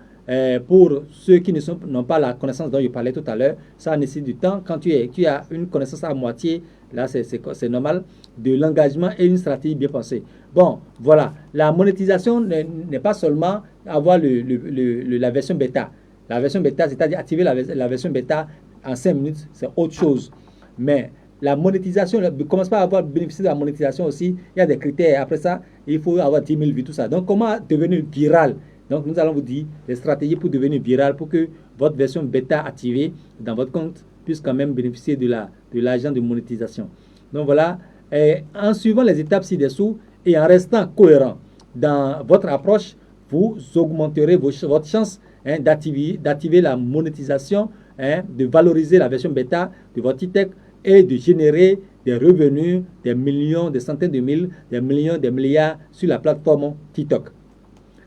Pour ceux qui n'ont pas la connaissance dont je parlais tout à l'heure, ça nécessite du temps. Quand tu as une connaissance à moitié, là c'est normal, de l'engagement et une stratégie bien pensée. Bon, voilà, la monétisation n'est pas seulement avoir la version bêta. La version bêta, c'est-à-dire activer la version bêta en 5 minutes, c'est autre chose. Mais la monétisation, commence pas à avoir bénéficié de la monétisation aussi, il y a des critères. Après ça, il faut avoir 10 000 vues, tout ça. Donc, comment devenir viral? Donc, nous allons vous dire des stratégies pour devenir viral, pour que votre version bêta activée dans votre compte puisse quand même bénéficier de l'argent de monétisation. Donc, voilà. Et en suivant les étapes ci-dessous et en restant cohérent dans votre approche, vous augmenterez votre chance d'activer la monétisation, de valoriser la version bêta de votre TikTok et de générer des revenus, des millions, des centaines de mille, des millions, des milliards sur la plateforme TikTok.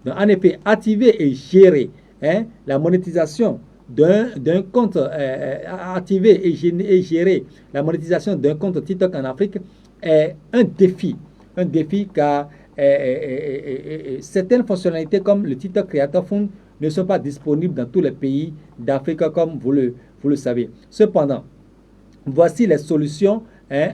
Donc, en effet, activer et gérer la monétisation d'un compte, activer et gérer la monétisation d'un compte TikTok en Afrique est un défi car certaines fonctionnalités comme le TikTok Creator Fund ne sont pas disponibles dans tous les pays d'Afrique comme vous le savez. Cependant, voici les solutions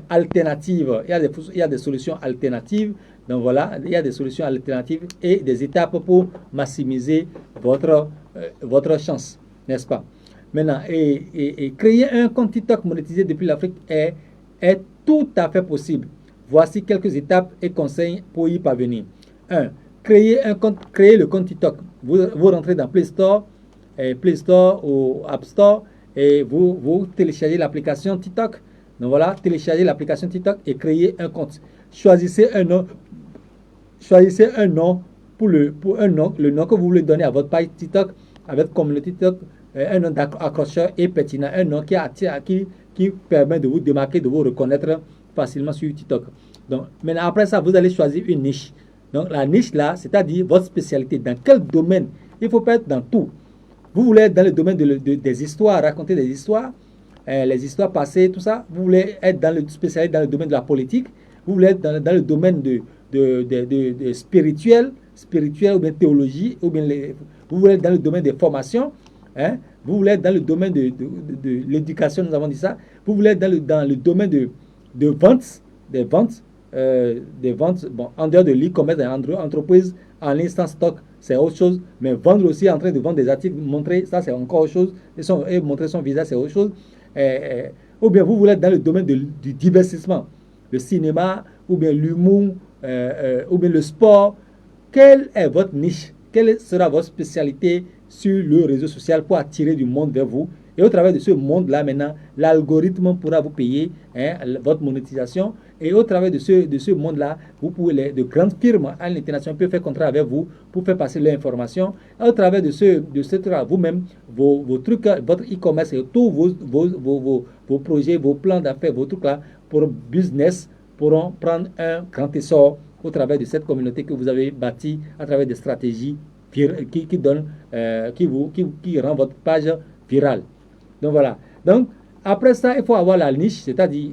alternatives. Il y a des solutions alternatives. Donc voilà, il y a des solutions alternatives et des étapes pour maximiser votre chance. n'est-ce pas? Maintenant, et créer un compte TikTok monétisé depuis l'Afrique est tout à fait possible. Voici quelques étapes et conseils pour y parvenir. 1. Créer le compte TikTok. Vous rentrez dans Play Store ou App Store et vous téléchargez l'application TikTok. Donc voilà, téléchargez l'application TikTok et créez un compte. Choisissez un nom. Choisissez un nom le nom que vous voulez donner à votre page TikTok, à votre communauté TikTok, un nom accrocheur et pertinent, un nom qui permet de vous démarquer, de vous reconnaître facilement sur TikTok. Donc, maintenant, après ça, vous allez choisir une niche. Donc, la niche là, c'est-à-dire votre spécialité. Dans quel domaine? Il ne faut pas être dans tout. Vous voulez être dans le domaine des histoires, raconter des histoires, les histoires passées, tout ça. Vous voulez être spécialisé dans le domaine de la politique. Vous voulez être dans le domaine de spirituel ou bien théologie, ou bien vous voulez être dans le domaine des formations, hein? Vous voulez être dans le domaine de l'éducation, nous avons dit ça. Vous voulez être dans le domaine de ventes, des ventes, bon, en dehors de l'e-commerce, entreprise en ligne sans stock, c'est autre chose. Mais vendre aussi, en train de vendre des articles, montrer, ça c'est encore autre chose. Et montrer son visage, c'est autre chose. Ou bien vous voulez être dans le domaine du divertissement, le cinéma, ou bien l'humour, ou bien le sport. Quelle est votre niche? Quelle sera votre spécialité sur le réseau social pour attirer du monde vers vous? Et au travers de ce monde-là, maintenant, l'algorithme pourra vous payer votre monétisation. Et au travers de ce monde-là, vous pouvez, de grandes firmes à l'international peuvent faire contrat avec vous pour faire passer leur information. Et au travers de ce truc-là, vous-même, vos trucs, votre e-commerce et tous vos projets, vos plans d'affaires, vos trucs-là, pour business, pourront prendre un grand essor au travers de cette communauté que vous avez bâtie à travers des stratégies qui rend votre page virale. Donc voilà. Donc après ça, il faut avoir la niche, c'est-à-dire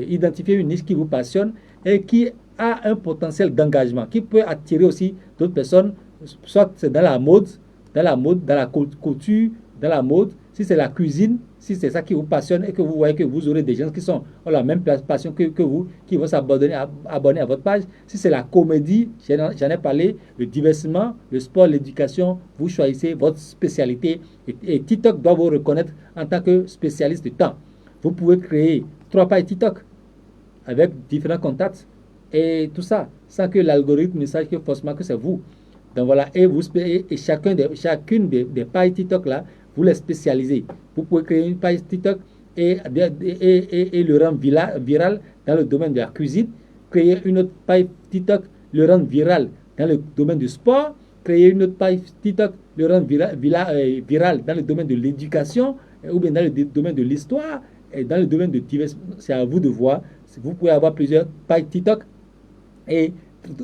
identifier une niche qui vous passionne et qui a un potentiel d'engagement, qui peut attirer aussi d'autres personnes, soit c'est dans la mode, dans la couture, dans la mode, si c'est la cuisine, si c'est ça qui vous passionne et que vous voyez que vous aurez des gens qui ont la même passion que vous, qui vont s'abonner à votre page. Si c'est la comédie, j'en ai parlé, le divertissement, le sport, l'éducation, vous choisissez votre spécialité et TikTok doit vous reconnaître en tant que spécialiste de temps. Vous pouvez créer 3 pages TikTok avec différents contacts et tout ça, sans que l'algorithme ne sache que forcément que c'est vous. Donc voilà, et chacune des pages TikTok là, vous les spécialisez. Vous pouvez créer une page TikTok et le rendre viral dans le domaine de la cuisine. Créer une autre page TikTok, le rendre viral dans le domaine du sport. Créer une autre page TikTok, le rendre viral dans le domaine de l'éducation ou bien dans le domaine de l'histoire et dans le domaine de divertissement. C'est à vous de voir. Vous pouvez avoir plusieurs pages TikTok et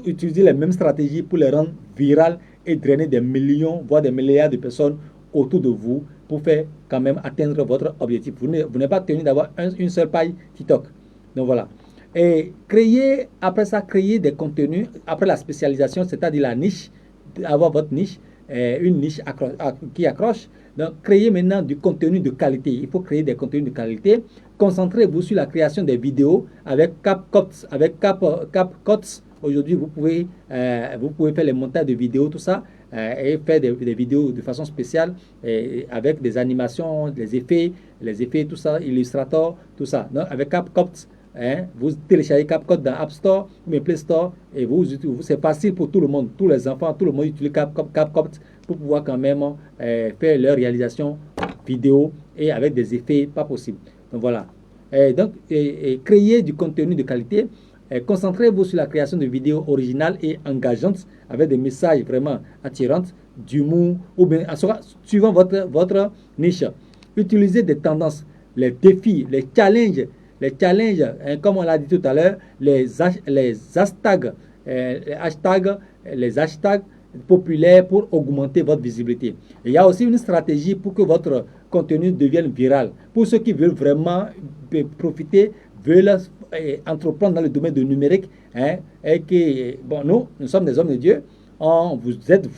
utiliser les mêmes stratégies pour les rendre virales et drainer des millions, voire des milliards de personnes autour de vous pour faire quand même atteindre votre objectif. Vous n'êtes pas tenu d'avoir une seule page TikTok. Donc voilà. Et après ça, créer des contenus, après la spécialisation, c'est-à-dire la niche, avoir votre niche, une niche qui accroche. Donc, créez maintenant du contenu de qualité. Il faut créer des contenus de qualité. Concentrez-vous sur la création des vidéos avec CapCut. Aujourd'hui, vous pouvez faire les montages de vidéos, tout ça, et faire des vidéos de façon spéciale avec des animations, les effets, tout ça, Illustrator, tout ça. Donc, avec CapCut, vous téléchargez CapCut dans App Store ou Play Store et c'est facile pour tout le monde, tous les enfants, tout le monde utilise CapCut pour pouvoir quand même faire leur réalisation vidéo et avec des effets pas possibles. Donc voilà. Donc, créer du contenu de qualité. Concentrez-vous sur la création de vidéos originales et engageantes avec des messages vraiment attirants, d'humour ou bien suivant votre niche. Utilisez des tendances, les défis, les challenges, comme on l'a dit tout à l'heure, les hashtags populaires pour augmenter votre visibilité. Et il y a aussi une stratégie pour que votre contenu devienne viral. Pour ceux qui veulent vraiment profiter, veulent entreprendre dans le domaine du numérique, et que, bon, nous sommes des hommes de Dieu, vous êtes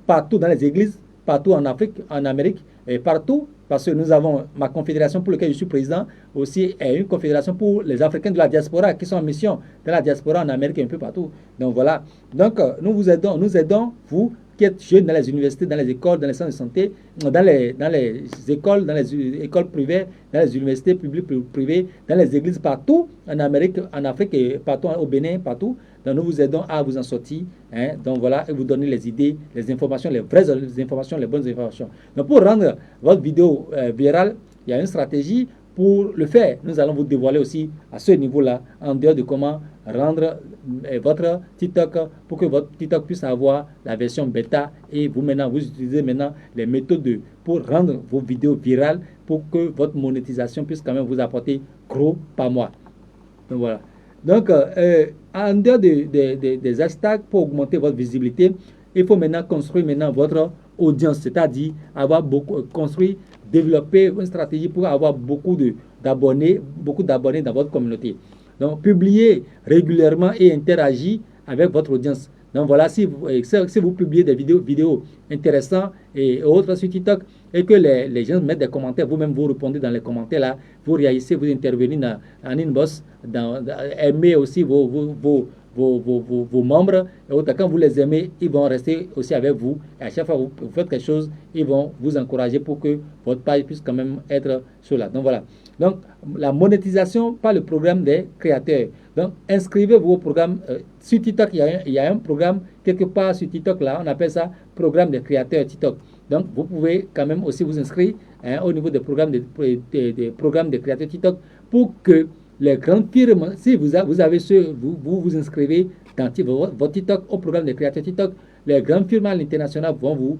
partout dans les églises, partout en Afrique, en Amérique, et partout, parce que nous avons ma confédération pour laquelle je suis président, aussi une confédération pour les Africains de la diaspora qui sont en mission dans la diaspora en Amérique et un peu partout. Donc voilà. Donc nous aidons, vous, qui êtes jeunes dans les universités, dans les écoles, dans les centres de santé, dans les écoles, dans les écoles privées, dans les universités publiques, privées, dans les églises partout, en Amérique, en Afrique et partout, au Bénin, partout. Donc nous vous aidons à vous en sortir. Hein. Donc voilà, et vous donner les idées, les informations, les vraies informations, les bonnes informations. Donc pour rendre votre vidéo virale, il y a une stratégie. Pour le faire, nous allons vous dévoiler aussi à ce niveau-là, en dehors de comment rendre votre TikTok pour que votre TikTok puisse avoir la version bêta et vous maintenant, vous utilisez maintenant les méthodes pour rendre vos vidéos virales pour que votre monétisation puisse quand même vous apporter gros par mois. Donc voilà. Donc, en dehors des hashtags pour augmenter votre visibilité, il faut maintenant construire maintenant votre audience, c'est-à-dire avoir construit, développer une stratégie pour avoir beaucoup d'abonnés dans votre communauté. Donc, publier régulièrement et interagir avec votre audience. Donc voilà, si vous publiez des vidéos intéressantes et autres sur TikTok et que les gens mettent des commentaires, vous-même vous répondez dans les commentaires là, vous réagissez, vous intervenez en inbox, aimez aussi vos membres et autres. Quand vous les aimez, ils vont rester aussi avec vous. Et à chaque fois que vous faites quelque chose, ils vont vous encourager pour que votre page puisse quand même être sur là. Donc voilà. Donc la monétisation par le programme des créateurs. Donc inscrivez-vous au programme. Sur TikTok, il y a un programme quelque part sur TikTok là, on appelle ça programme des créateurs TikTok. Donc vous pouvez quand même aussi vous inscrire au niveau des programmes des programmes des créateurs TikTok pour que les grandes firmes, si vous vous inscrivez dans votre TikTok au programme des créateurs TikTok, les grandes firmes à l'international vont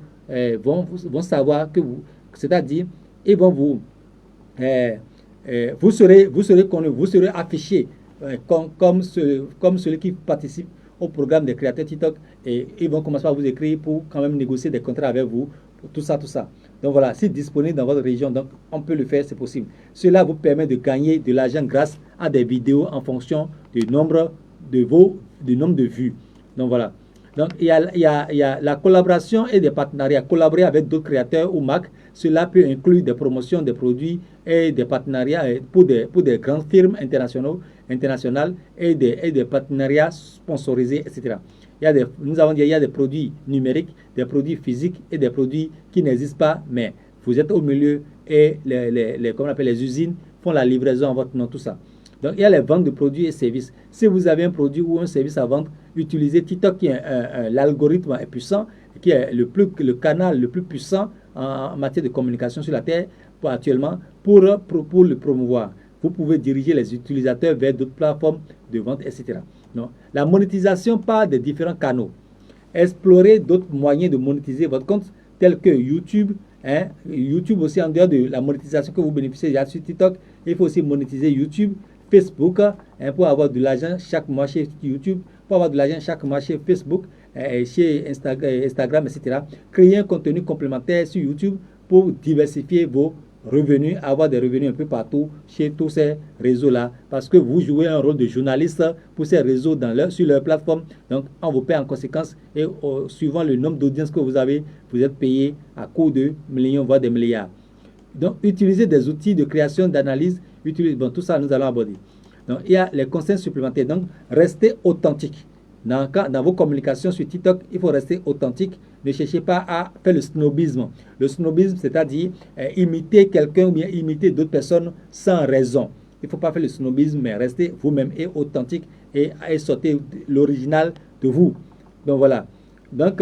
savoir que vous, c'est-à-dire ils vont vous serez connu, vous serez affiché comme celui qui participe au programme des créateurs TikTok et ils vont commencer à vous écrire pour quand même négocier des contrats avec vous, tout ça. Donc voilà, c'est disponible dans votre région, donc on peut le faire, c'est possible. Cela vous permet de gagner de l'argent grâce à des vidéos en fonction du nombre de vues. Donc voilà. Donc il y a la collaboration et des partenariats. Collaborer avec d'autres créateurs ou marques, cela peut inclure des promotions des produits et des partenariats pour des grandes firmes internationales et des partenariats sponsorisés, etc. Nous avons dit il y a des produits numériques, des produits physiques et des produits qui n'existent pas, mais vous êtes au milieu et les usines font la livraison à votre nom, tout ça. Donc il y a les ventes de produits et services. Si vous avez un produit ou un service à vendre, utilisez TikTok qui est l'algorithme est puissant, qui est le canal le plus puissant en matière de communication sur la Terre actuellement pour le promouvoir. Vous pouvez diriger les utilisateurs vers d'autres plateformes de vente, etc. Non. La monétisation par des différents canaux. Explorer d'autres moyens de monétiser votre compte, tels que YouTube. YouTube aussi, en dehors de la monétisation que vous bénéficiez déjà sur TikTok, il faut aussi monétiser YouTube, Facebook, pour avoir de l'argent chaque mois chez YouTube, pour avoir de l'argent chaque mois chez Facebook, chez Instagram, etc. Créer un contenu complémentaire sur YouTube pour diversifier vos revenus, avoir des revenus un peu partout chez tous ces réseaux-là, parce que vous jouez un rôle de journaliste pour ces réseaux sur leur plateforme. Donc, on vous paie en conséquence et suivant le nombre d'audience que vous avez, vous êtes payé à coût de millions, voire des milliards. Donc, utilisez des outils de création, d'analyse, tout ça, nous allons aborder. Donc, il y a les conseils supplémentaires. Donc, restez authentique. Dans vos communications sur TikTok, il faut rester authentique. Ne cherchez pas à faire le snobisme. Le snobisme, c'est-à-dire imiter quelqu'un ou bien imiter d'autres personnes sans raison. Il ne faut pas faire le snobisme, mais restez vous-même et authentique et sortez l'original de vous. Donc voilà. Donc,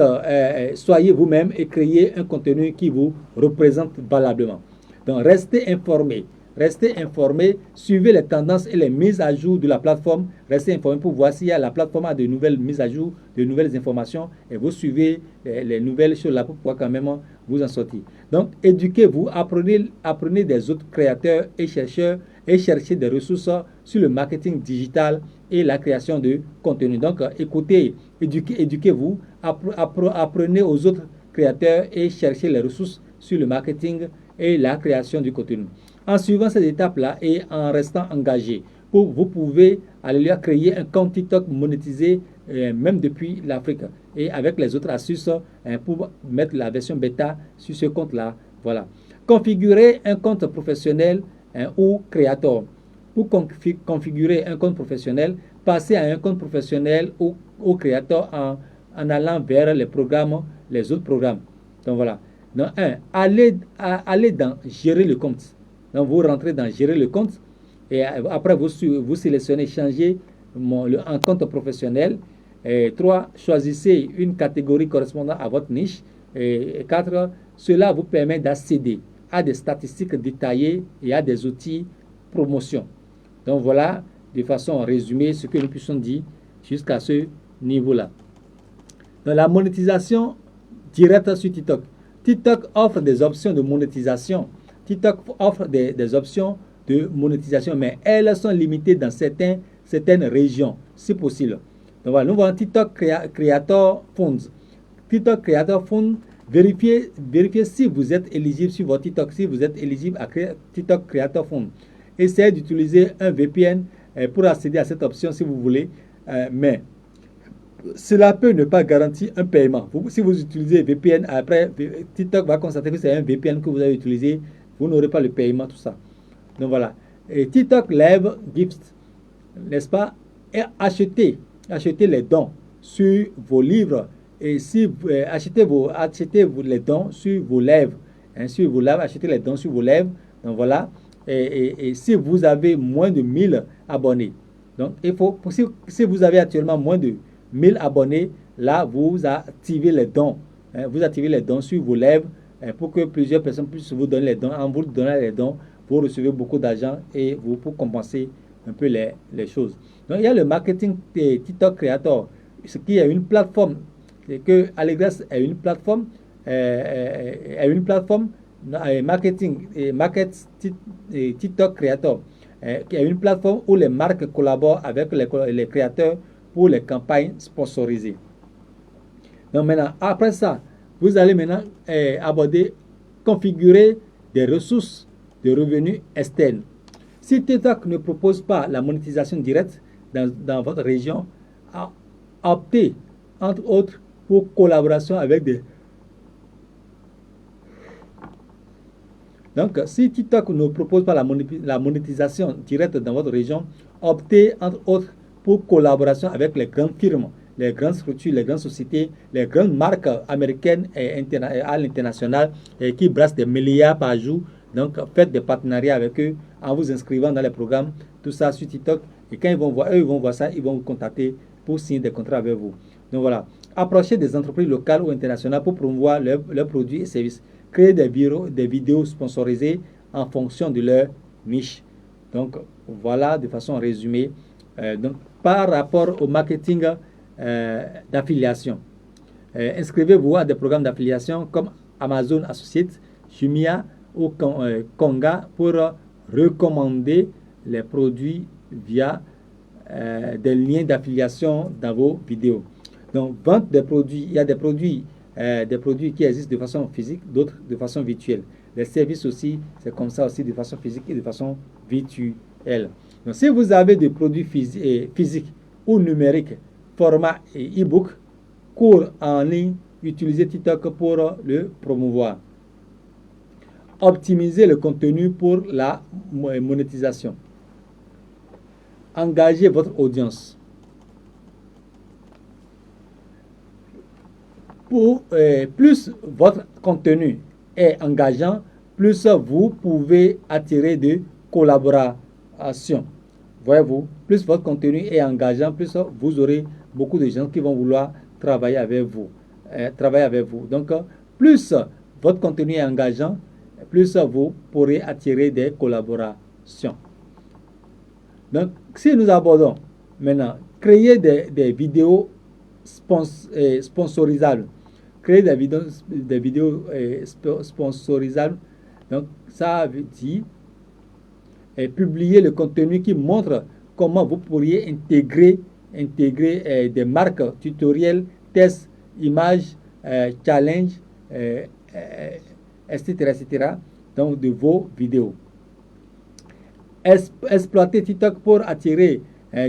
soyez vous-même et créez un contenu qui vous représente valablement. Donc, restez informés. Restez informés, suivez les tendances et les mises à jour de la plateforme. Restez informés pour voir si la plateforme a de nouvelles mises à jour, de nouvelles informations. Et vous suivez les nouvelles choses là pour pouvoir quand même vous en sortir. Donc, éduquez-vous, apprenez des autres créateurs et chercheurs et cherchez des ressources sur le marketing digital et la création de contenu. Donc, écoutez, éduquez-vous, apprenez aux autres créateurs et cherchez les ressources sur le marketing et la création du contenu. En suivant ces étapes-là et en restant engagé, vous pouvez aller créer un compte TikTok monétisé même depuis l'Afrique et avec les autres astuces pour mettre la version bêta sur ce compte-là. Voilà. Configurer un compte professionnel ou créateur. Pour configurer un compte professionnel, passez à un compte professionnel ou créateur en allant vers les programmes les autres programmes. Donc voilà. Donc, allez dans gérer le compte. Donc, vous rentrez dans gérer le compte et après, vous sélectionnez changer un compte professionnel. Et 3, choisissez une catégorie correspondant à votre niche. Et 4, cela vous permet d'accéder à des statistiques détaillées et à des outils promotion. Donc voilà, de façon résumée, ce que nous puissions dire jusqu'à ce niveau-là. Dans la monétisation directe sur TikTok. TikTok offre des options de monétisation. TikTok offre des options de monétisation, mais elles sont limitées dans certaines régions, si possible. Donc voilà, nous voyons TikTok Creator Funds. TikTok Creator Funds, vérifiez si vous êtes éligible sur votre TikTok, si vous êtes éligible à TikTok Creator Funds. Essayez d'utiliser un VPN pour accéder à cette option si vous voulez, mais cela peut ne pas garantir un paiement. Si vous utilisez VPN, après TikTok va constater que c'est un VPN que vous avez utilisé, vous n'aurez pas le paiement, tout ça. Donc voilà. Et TikTok Live Gift, n'est-ce pas? Et achetez les dons sur vos livres. Et si vous achetez les dons sur vos lèvres, sur vos lèvres, achetez les dons sur vos lèvres. Donc voilà. Et si vous avez moins de 1000 abonnés, donc il faut, si vous avez actuellement moins de 1000 abonnés, là vous activez les dons. Vous activez les dons sur vos lèvres pour que plusieurs personnes puissent vous donner les dons. En vous donnant les dons, vous recevez beaucoup d'argent et pour compenser un peu les choses. Donc il y a le marketing TikTok Creator, ce qui est une plateforme, que Allegras est une plateforme, marketing TikTok Creator, qui est une plateforme où les marques collaborent avec les créateurs pour les campagnes sponsorisées. Donc maintenant, après ça, vous allez maintenant configurer des ressources de revenus externes. Si TikTok ne propose pas la monétisation directe dans votre région, optez entre autres pour collaboration avec des... Donc, si TikTok ne propose pas la monétisation directe dans votre région, optez entre autres pour collaboration avec les grandes firmes, les grandes structures, les grandes sociétés, les grandes marques américaines et à l'international qui brassent des milliards par jour. Donc, faites des partenariats avec eux en vous inscrivant dans les programmes, tout ça sur TikTok. Et quand ils vont voir ça, ils vont vous contacter pour signer des contrats avec vous. Donc voilà, approchez des entreprises locales ou internationales pour promouvoir leurs produits et services. Créer des vidéos sponsorisées en fonction de leur niche. Donc voilà de façon résumée. Donc par rapport au marketing d'affiliation, inscrivez-vous à des programmes d'affiliation comme Amazon Associates, Jumia ou Konga pour recommander les produits via des liens d'affiliation dans vos vidéos. Donc vente des produits, il y a des produits qui existent de façon physique, d'autres de façon virtuelle. Les services aussi, c'est comme ça aussi de façon physique et de façon virtuelle. Donc si vous avez des produits physiques ou numériques, format et e-book, cours en ligne, utilisez TikTok pour le promouvoir. Optimisez le contenu pour la monétisation. Engagez votre audience. Plus votre contenu est engageant, plus vous pouvez attirer de collaboration. Voyez-vous, plus votre contenu est engageant, plus vous aurez beaucoup de gens qui vont vouloir travailler avec vous. Donc, plus votre contenu est engageant, plus vous pourrez attirer des collaborations. Donc, si nous abordons maintenant, créer des vidéos sponsorisables, créer des vidéos sponsorisables, donc ça veut dire publier le contenu qui montre comment vous pourriez intégrer des marques tutoriels, tests, images, challenges, etc., donc de vos vidéos. Exploiter TikTok pour attirer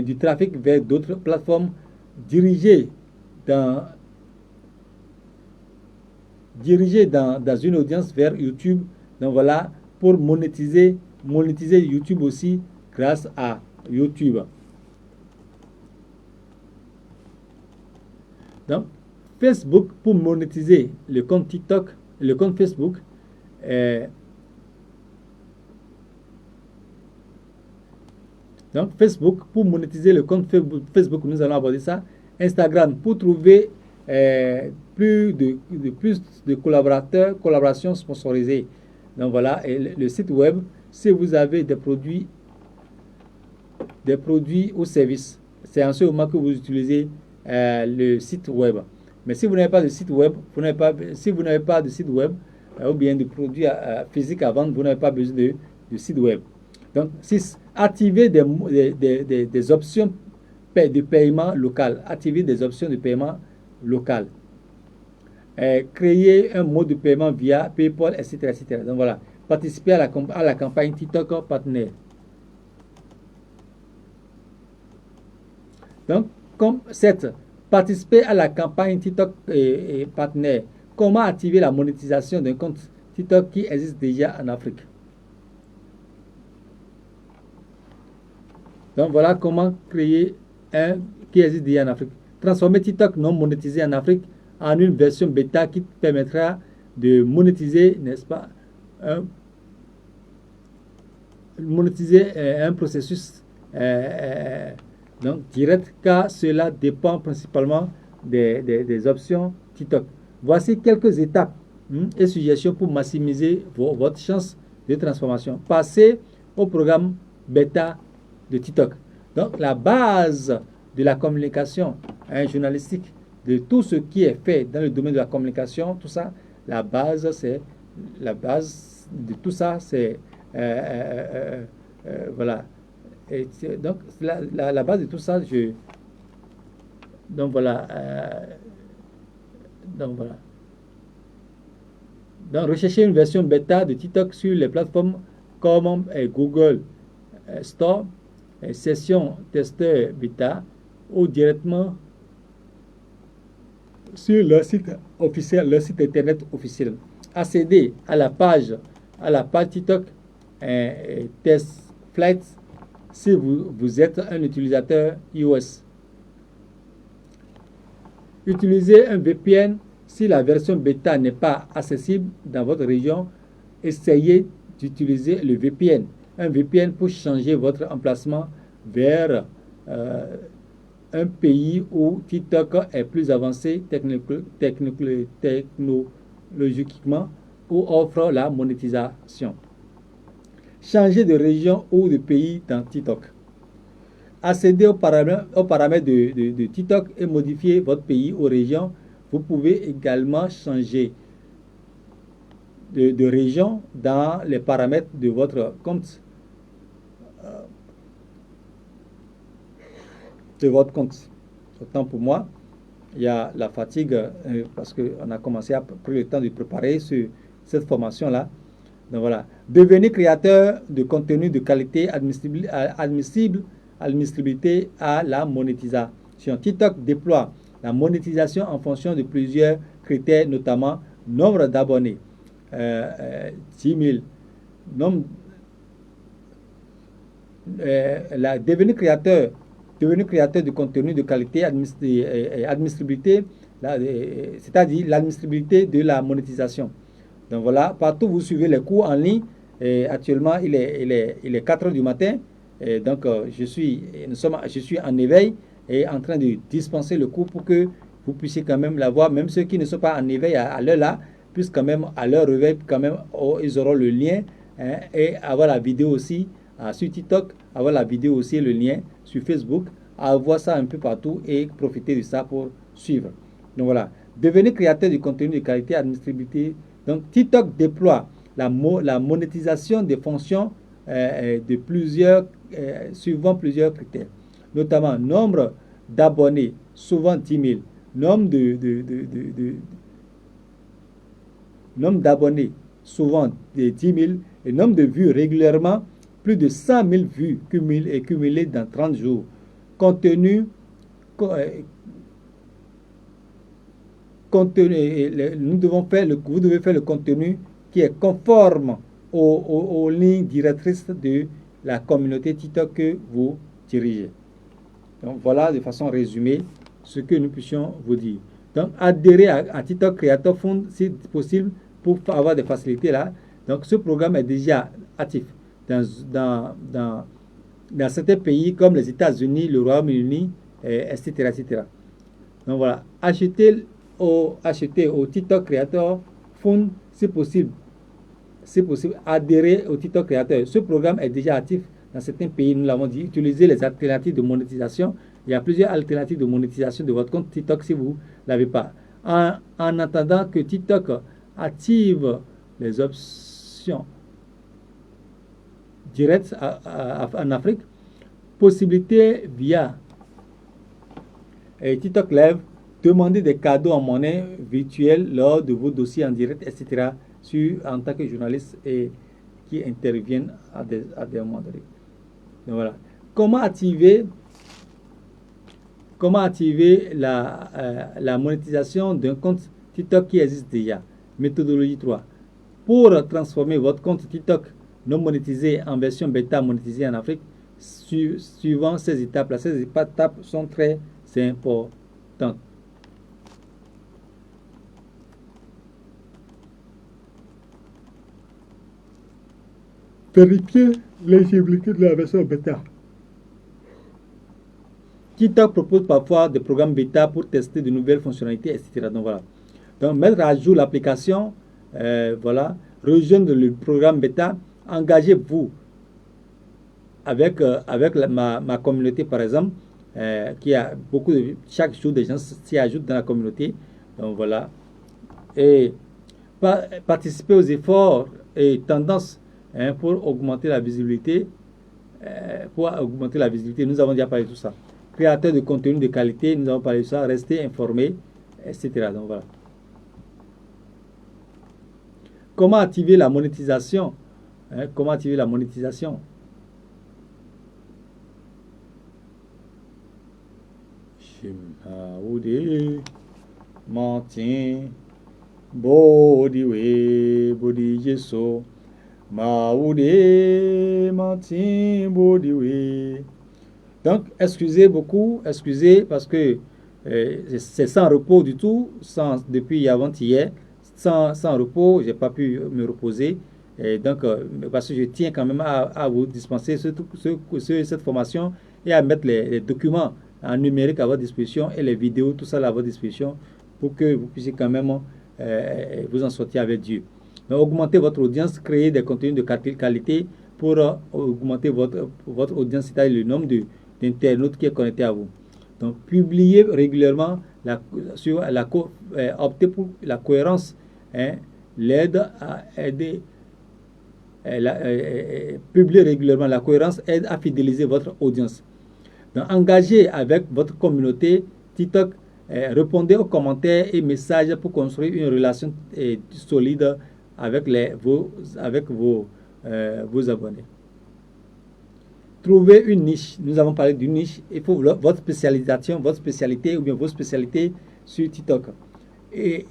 du trafic vers d'autres plateformes, diriger dans une audience vers YouTube. Donc voilà, pour monétiser YouTube aussi grâce à YouTube. Donc, Facebook, pour monétiser le compte TikTok, le compte Facebook, donc Facebook, pour monétiser le compte Facebook, nous allons aborder ça. Instagram, pour trouver plus de collaborations sponsorisées. Donc voilà, et le site web, si vous avez des produits ou services, c'est en ce moment que vous utilisez le site web. Mais si vous n'avez pas de site web, si vous n'avez pas de site web ou bien de produits physiques à vendre, vous n'avez pas besoin de site web. Donc, 6. Activer des options de paiement local. Activer des options de paiement local. Créer un mode de paiement via PayPal, etc. etc. Donc voilà, participer à la campagne TikTok partenaire. Donc, comme 7, participer à la campagne TikTok et partenaire. Comment activer la monétisation d'un compte TikTok qui existe déjà en Afrique. Donc, voilà comment créer un qui existe déjà en Afrique. Transformer TikTok non monétisé en Afrique en une version bêta qui permettra de monétiser, n'est-ce pas, un processus donc direct, car cela dépend principalement des options TikTok. Voici quelques étapes et suggestions pour maximiser votre chance de transformation. Passez au programme bêta de TikTok. Donc la base de la communication journalistique, de tout ce qui est fait dans le domaine de la communication, tout ça, la base de tout ça, c'est voilà. Et donc la base de tout ça, donc voilà. Donc recherchez une version bêta de TikTok sur les plateformes comme Google Store, session testeur bêta, ou directement sur leur site officiel, leur site internet officiel. Accédez à la page TikTok Test Flight si vous êtes un utilisateur iOS. Utilisez un VPN si la version bêta n'est pas accessible dans votre région. Essayez d'utiliser le VPN. Un VPN pour changer votre emplacement vers un pays où TikTok est plus avancé technologiquement ou offre la monétisation. Changer de région ou de pays dans TikTok. Accéder aux paramètres de TikTok et modifier votre pays ou région. Vous pouvez également changer de région dans les paramètres de votre compte. Autant pour moi, il y a la fatigue parce qu'on a commencé à prendre le temps de préparer cette formation-là. Donc voilà, devenir créateur de contenu de qualité admissibilité à la monétisation. TikTok déploie la monétisation en fonction de plusieurs critères, notamment nombre d'abonnés, 10 000, devenir créateur de contenu de qualité admissibilité, c'est-à-dire l'admissibilité de la monétisation. Donc voilà, partout vous suivez les cours en ligne. Actuellement, il est 4 heures du matin. Donc je suis en éveil et en train de dispenser le cours pour que vous puissiez quand même l'avoir. Même ceux qui ne sont pas en éveil à l'heure là, puissent quand même à leur réveil, quand même, ils auront le lien et avoir la vidéo aussi sur TikTok, avoir la vidéo aussi, le lien sur Facebook, avoir ça un peu partout et profiter de ça pour suivre. Donc voilà, devenir créateur de contenu de qualité admissibilité. Donc TikTok déploie la monétisation des fonctions suivant plusieurs critères, notamment nombre d'abonnés, souvent 10 000, nombre d'abonnés, souvent de 10 000, et nombre de vues régulièrement, plus de 100 000 vues cumulées dans 30 jours. Contenu, vous devez faire le contenu qui est conforme aux lignes directrices de la communauté TikTok que vous dirigez. Donc voilà de façon résumée ce que nous puissions vous dire. Donc, adhérer à TikTok Creator Fund, si possible, pour avoir des facilités là. Donc, ce programme est déjà actif dans certains pays comme les États-Unis, le Royaume-Uni, etc., etc. Donc, voilà. Acheter au TikTok Creator Fund, si possible. C'est possible, adhérer au TikTok Creator. Ce programme est déjà actif dans certains pays, nous l'avons dit. Utilisez les alternatives de monétisation. Il y a plusieurs alternatives de monétisation de votre compte TikTok si vous ne l'avez pas. En attendant que TikTok active les options directes en Afrique, possibilité via TikTok Live, demander des cadeaux en monnaie virtuelle lors de vos dossiers en direct, etc. En tant que journaliste et qui interviennent à des moments donnés. Donc voilà. Comment activer la monétisation d'un compte TikTok qui existe déjà? Méthodologie 3. Pour transformer votre compte TikTok non monétisé en version bêta monétisée en Afrique, suivant ces étapes-là. Ces étapes sont très importantes. Vérifier l'éligibilité de la version bêta. TikTok propose parfois des programmes bêta pour tester de nouvelles fonctionnalités, etc. Donc voilà. Donc mettre à jour l'application, voilà, rejoindre le programme bêta, engagez-vous avec ma communauté par exemple, qui a beaucoup de, chaque jour des gens s'y ajoutent dans la communauté. Donc voilà. Et participer aux efforts et tendances pour augmenter la visibilité. Nous avons déjà parlé de tout ça. Créateur de contenu de qualité, nous avons parlé de ça. Rester informé, etc. Donc voilà. Comment activer la monétisation? Comment activer la monétisation? Shimhaoude, Mantin, Bodiwe, Bodi Jeso. Maoudé, Martin, Bodiwe. Donc, excusez beaucoup, excusez parce que c'est sans repos du tout, depuis avant-hier, sans repos, j'ai pas pu me reposer. Et donc, parce que je tiens quand même à vous dispenser cette formation et à mettre les documents en numérique à votre disposition et les vidéos, tout ça à votre disposition pour que vous puissiez quand même vous en sortir avec Dieu. Donc, augmenter votre audience, créer des contenus de qualité pour augmenter votre audience, c'est-à-dire le nombre d'internautes qui est connecté à vous. Donc, publier régulièrement, opter pour la cohérence, l'aide à aider, publier régulièrement la cohérence aide à fidéliser votre audience. Donc, engagez avec votre communauté TikTok, répondez aux commentaires et messages pour construire une relation solide avec vos abonnés. Trouvez une niche. Nous avons parlé d'une niche. Il faut votre spécialité ou bien vos spécialités sur TikTok. Et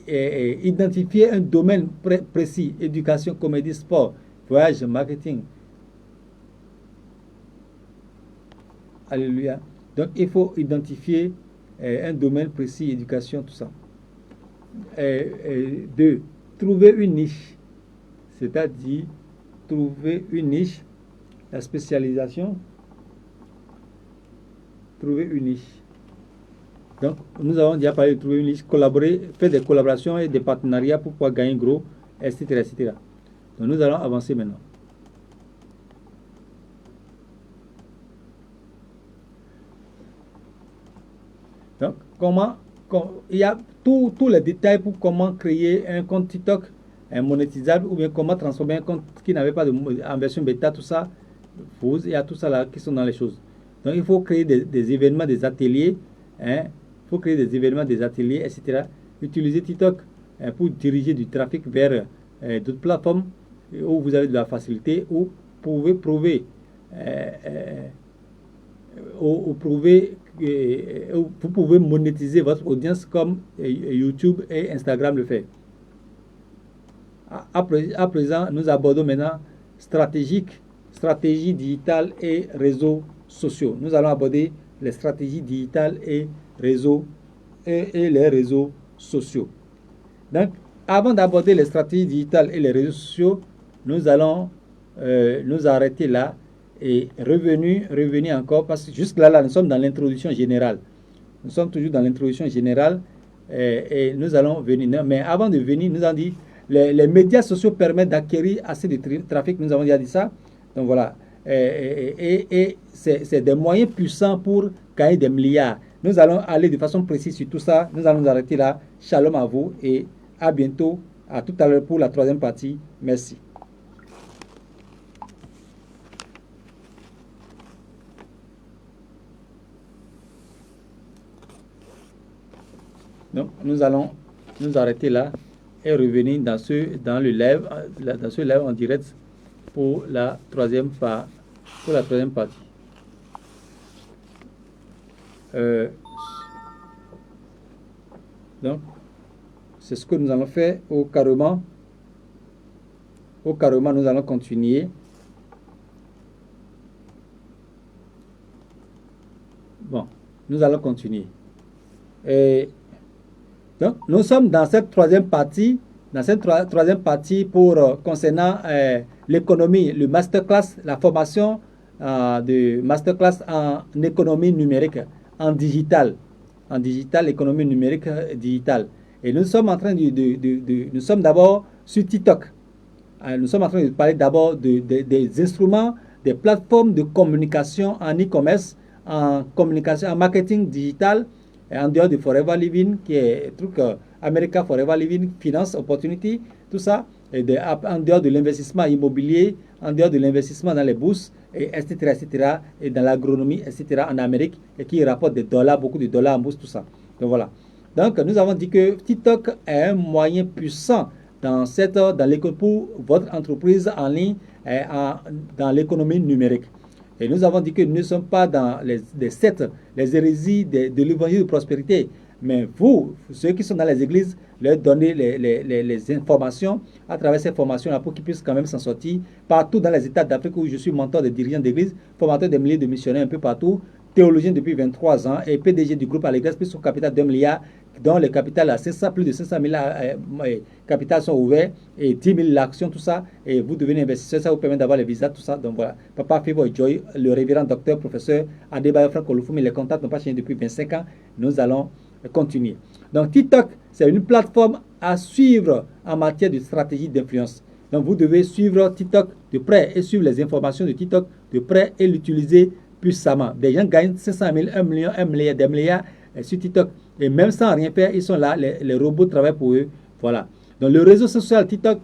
identifier un domaine précis. Éducation, comédie, sport, voyage, marketing. Alléluia. Donc, il faut identifier un domaine précis, éducation, tout ça. 2. Trouver une niche. C'est-à-dire trouver une niche, la spécialisation, trouver une niche. Donc, nous avons déjà parlé de trouver une niche, collaborer, faire des collaborations et des partenariats pour pouvoir gagner gros, etc., etc. Donc, nous allons avancer maintenant. Donc, il y a tous les détails pour comment créer un compte TikTok monétisable ou bien comment transformer un compte qui n'avait pas en version bêta, tout ça. Il y a tout ça là qui sont dans les choses. Donc, il faut créer des événements, des ateliers. Il faut créer des événements, des ateliers, etc. Utiliser TikTok pour diriger du trafic vers d'autres plateformes où vous avez de la facilité, où vous pouvez prouver vous pouvez monétiser votre audience comme YouTube et Instagram le fait. À présent, nous abordons maintenant stratégie digitale et réseaux sociaux. Nous allons aborder les stratégies digitales et les réseaux sociaux. Donc, avant d'aborder les stratégies digitales et les réseaux sociaux, nous allons nous arrêter là et revenir encore, parce que jusque là, nous sommes dans l'introduction générale. Nous sommes toujours dans l'introduction générale et nous allons venir. Mais avant de venir, nous avons dit les médias sociaux permettent d'acquérir assez de trafic. Nous avons déjà dit ça. Donc voilà. Et c'est des moyens puissants pour gagner des milliards. Nous allons aller de façon précise sur tout ça. Nous allons nous arrêter là. Shalom à vous et à bientôt. À tout à l'heure pour la troisième partie. Merci. Donc, nous allons nous arrêter là et revenir dans ce live en direct pour la troisième partie. Donc, c'est ce que nous allons faire au carrément. Au carrément, nous allons continuer. Bon, nous allons continuer. Et donc, nous sommes dans cette troisième partie, pour concernant l'économie, le masterclass, la formation de masterclass en économie numérique, en digital, économie numérique digitale. Et nous sommes en train nous sommes d'abord sur TikTok. Nous sommes en train de parler d'abord des instruments, des plateformes de communication en e-commerce, en communication, en marketing digital, en dehors de Forever Living, qui est truc America Forever Living, Finance Opportunity, tout ça, et en dehors de l'investissement immobilier, en dehors de l'investissement dans les bourses, etc., et dans l'agronomie, etc., en Amérique, et qui rapporte des dollars, beaucoup de dollars en bourse, tout ça. Donc voilà. Donc nous avons dit que TikTok est un moyen puissant pour votre entreprise en ligne, dans l'économie numérique. Et nous avons dit que nous ne sommes pas dans les hérésies de l'évangile de prospérité. Mais vous, ceux qui sont dans les églises, leur donner les informations à travers ces formations-là pour qu'ils puissent quand même s'en sortir. Partout dans les États d'Afrique où je suis mentor des dirigeants d'église, formateur des milliers de missionnaires un peu partout, théologien depuis 23 ans et PDG du groupe Allégras, plus son capital d'1 milliard, dont le capital à 500, plus de 500 000 capitales sont ouverts et 10 000 l'action, tout ça. Et vous devenez investisseur, ça vous permet d'avoir les visas, tout ça. Donc voilà, Papa Favor Joy, le révérend docteur, professeur Adebayo Frank Olufumi, les contacts n'ont pas changé depuis 25 ans. Nous allons continuer. Donc TikTok, c'est une plateforme à suivre en matière de stratégie d'influence. Donc vous devez suivre TikTok de près et suivre les informations de TikTok de près et l'utiliser puissamment. Des gens gagnent 500 000, 1 million, 1 milliard, des milliards sur TikTok. Et même sans rien faire, ils sont là, les robots travaillent pour eux. Voilà. Donc le réseau social TikTok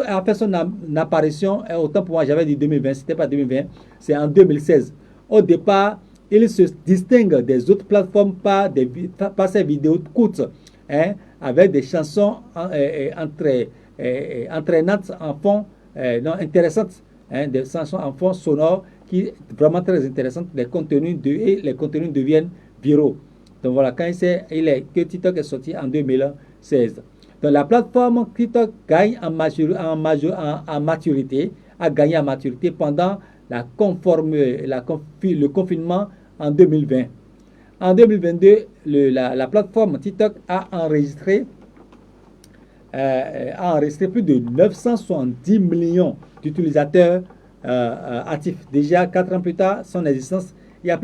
a fait son apparition, autant pour moi j'avais dit 2020, c'était pas 2020, c'est en 2016. Au départ, il se distingue des autres plateformes par ces vidéos courtes, avec des chansons entraînantes en fond, intéressantes, des chansons en fond sonores qui sont vraiment très intéressantes. Les contenus deviennent viraux. Donc voilà, quand que TikTok est sorti en 2016. Donc la plateforme TikTok gagne en maturité, a gagné en maturité pendant le confinement en 2020. En 2022, la plateforme TikTok a enregistré plus de 970 millions d'utilisateurs actifs. Déjà 4 ans plus tard, son existence, il y a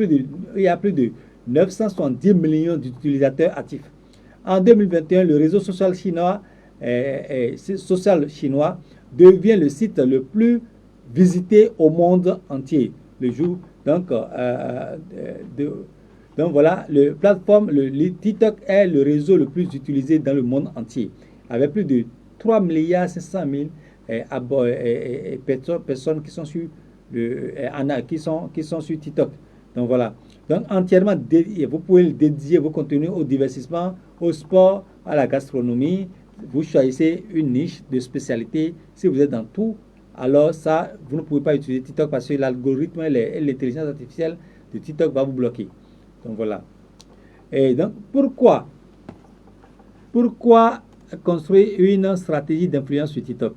plus de 970 millions d'utilisateurs actifs. En 2021, le réseau social chinois, devient le site le plus visité au monde entier. Donc voilà, le TikTok est le réseau le plus utilisé dans le monde entier, avec plus de 3 milliards 500 000 personnes qui sont sur TikTok. Donc voilà. Donc entièrement dédié, vous pouvez dédier vos contenus au divertissement, au sport, à la gastronomie. Vous choisissez une niche de spécialité. Si vous êtes dans tout, alors ça, vous ne pouvez pas utiliser TikTok parce que l'algorithme et l'intelligence artificielle de TikTok va vous bloquer. Donc voilà. Et donc pourquoi construire une stratégie d'influence sur TikTok?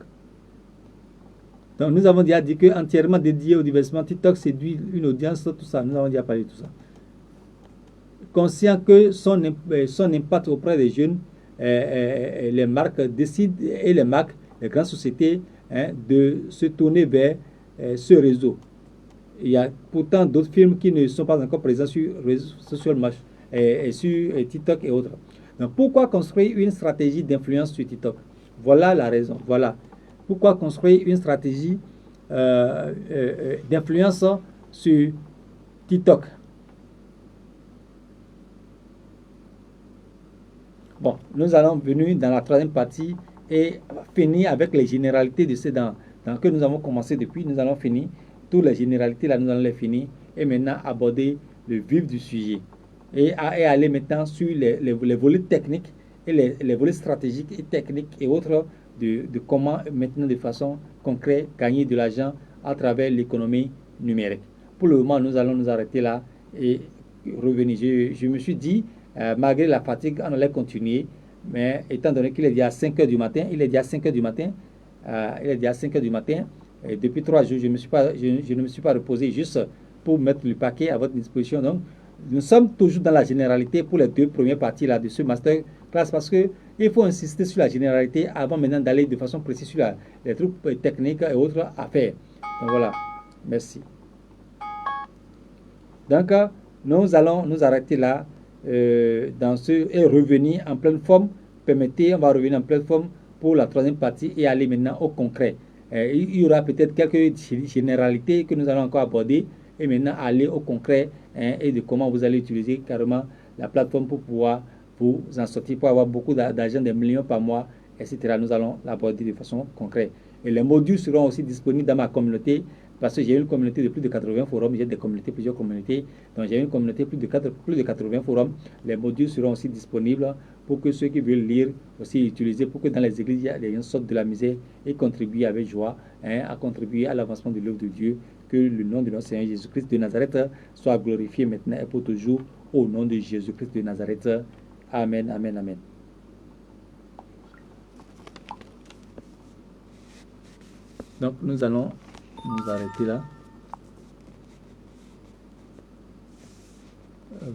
Donc nous avons déjà dit que entièrement dédié au divertissement, TikTok séduit une audience, tout ça. Nous avons déjà parlé de tout ça. Conscient que son impact auprès des jeunes les marques décident et les marques, les grandes sociétés, de se tourner vers ce réseau. Il y a pourtant d'autres films qui ne sont pas encore présents sur Social Match et sur TikTok et autres. Donc, pourquoi construire une stratégie d'influence sur TikTok? Voilà la raison. Voilà. Pourquoi construire une stratégie d'influence sur TikTok? Bon, nous allons venir dans la troisième partie et finir avec les généralités de ce dans que nous avons commencé depuis. Nous allons finir. Toutes les généralités, là, nous allons les finir. Et maintenant, aborder le vif du sujet. Et aller maintenant sur les volets techniques et les volets stratégiques et techniques et autres de comment maintenant de façon concrète gagner de l'argent à travers l'économie numérique. Pour le moment, nous allons nous arrêter là et revenir. Je me suis dit, malgré la fatigue, on allait continuer. Mais étant donné qu'il est déjà 5 h du matin, il est déjà 5 h du matin, et depuis 3 jours, je ne me suis pas reposé juste pour mettre le paquet à votre disposition. Donc, nous sommes toujours dans la généralité pour les 2 premières parties là, de ce master class parce qu'il faut insister sur la généralité avant maintenant d'aller de façon précise sur les trucs techniques et autres à faire. Donc voilà, merci. Donc, nous allons nous arrêter là dans ce et revenir en pleine forme. On va revenir en pleine forme pour la troisième partie et aller maintenant au concret. Il y aura peut-être quelques généralités que nous allons encore aborder et maintenant aller au concret et de comment vous allez utiliser carrément la plateforme pour pouvoir vous en sortir, pour avoir beaucoup d'argent, des millions par mois, etc. Nous allons l'aborder de façon concrète. Et les modules seront aussi disponibles dans ma communauté parce que j'ai une communauté de plus de 80 forums, j'ai plusieurs communautés, donc j'ai une communauté plus de 80 forums. Les modules seront aussi disponibles pour que ceux qui veulent lire aussi utiliser, pour que dans les églises, les gens sortent de la misère et contribuent avec joie à contribuer à l'avancement de l'œuvre de Dieu. Que le nom de notre Seigneur Jésus-Christ de Nazareth soit glorifié maintenant et pour toujours au nom de Jésus-Christ de Nazareth. Amen, amen, amen. Donc nous allons nous arrêter là.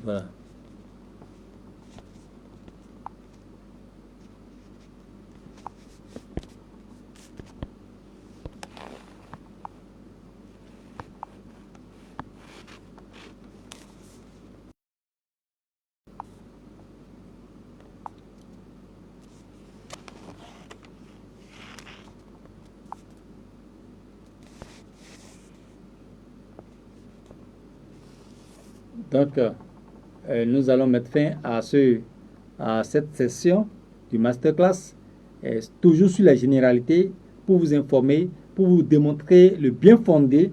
Voilà. Donc, nous allons mettre fin à cette session du masterclass, toujours sur la généralité, pour vous informer, pour vous démontrer le bien fondé,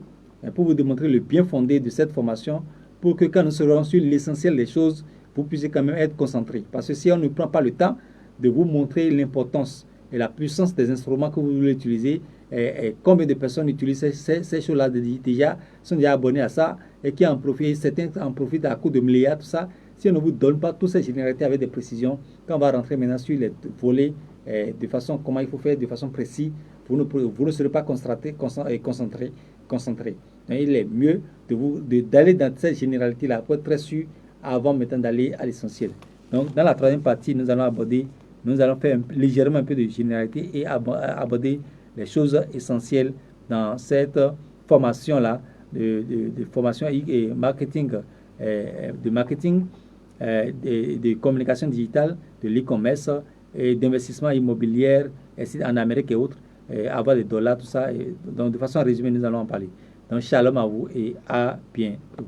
de cette formation, pour que quand nous serons sur l'essentiel des choses, vous puissiez quand même être concentrés. Parce que si on ne prend pas le temps de vous montrer l'importance et la puissance des instruments que vous voulez utiliser, et combien de personnes utilisent ces choses-là déjà, sont déjà abonnés à ça, et qui en profitent, certains en profitent à coup de milliards, tout ça. Si on ne vous donne pas toutes ces généralités avec des précisions, quand on va rentrer maintenant sur les volets, de façon, comment il faut faire de façon précise, vous ne serez pas concentré. Donc, il est mieux d'aller dans cette généralité-là pour être très sûr avant maintenant d'aller à l'essentiel. Donc, dans la troisième partie, nous allons faire légèrement un peu de généralité et aborder les choses essentielles dans cette formation-là, de formation et marketing, de communication digitale, de l'e-commerce et d'investissement immobilier en Amérique et autres, avoir des dollars, tout ça. Donc, de façon résumée, nous allons en parler. Donc, shalom à vous et à bientôt.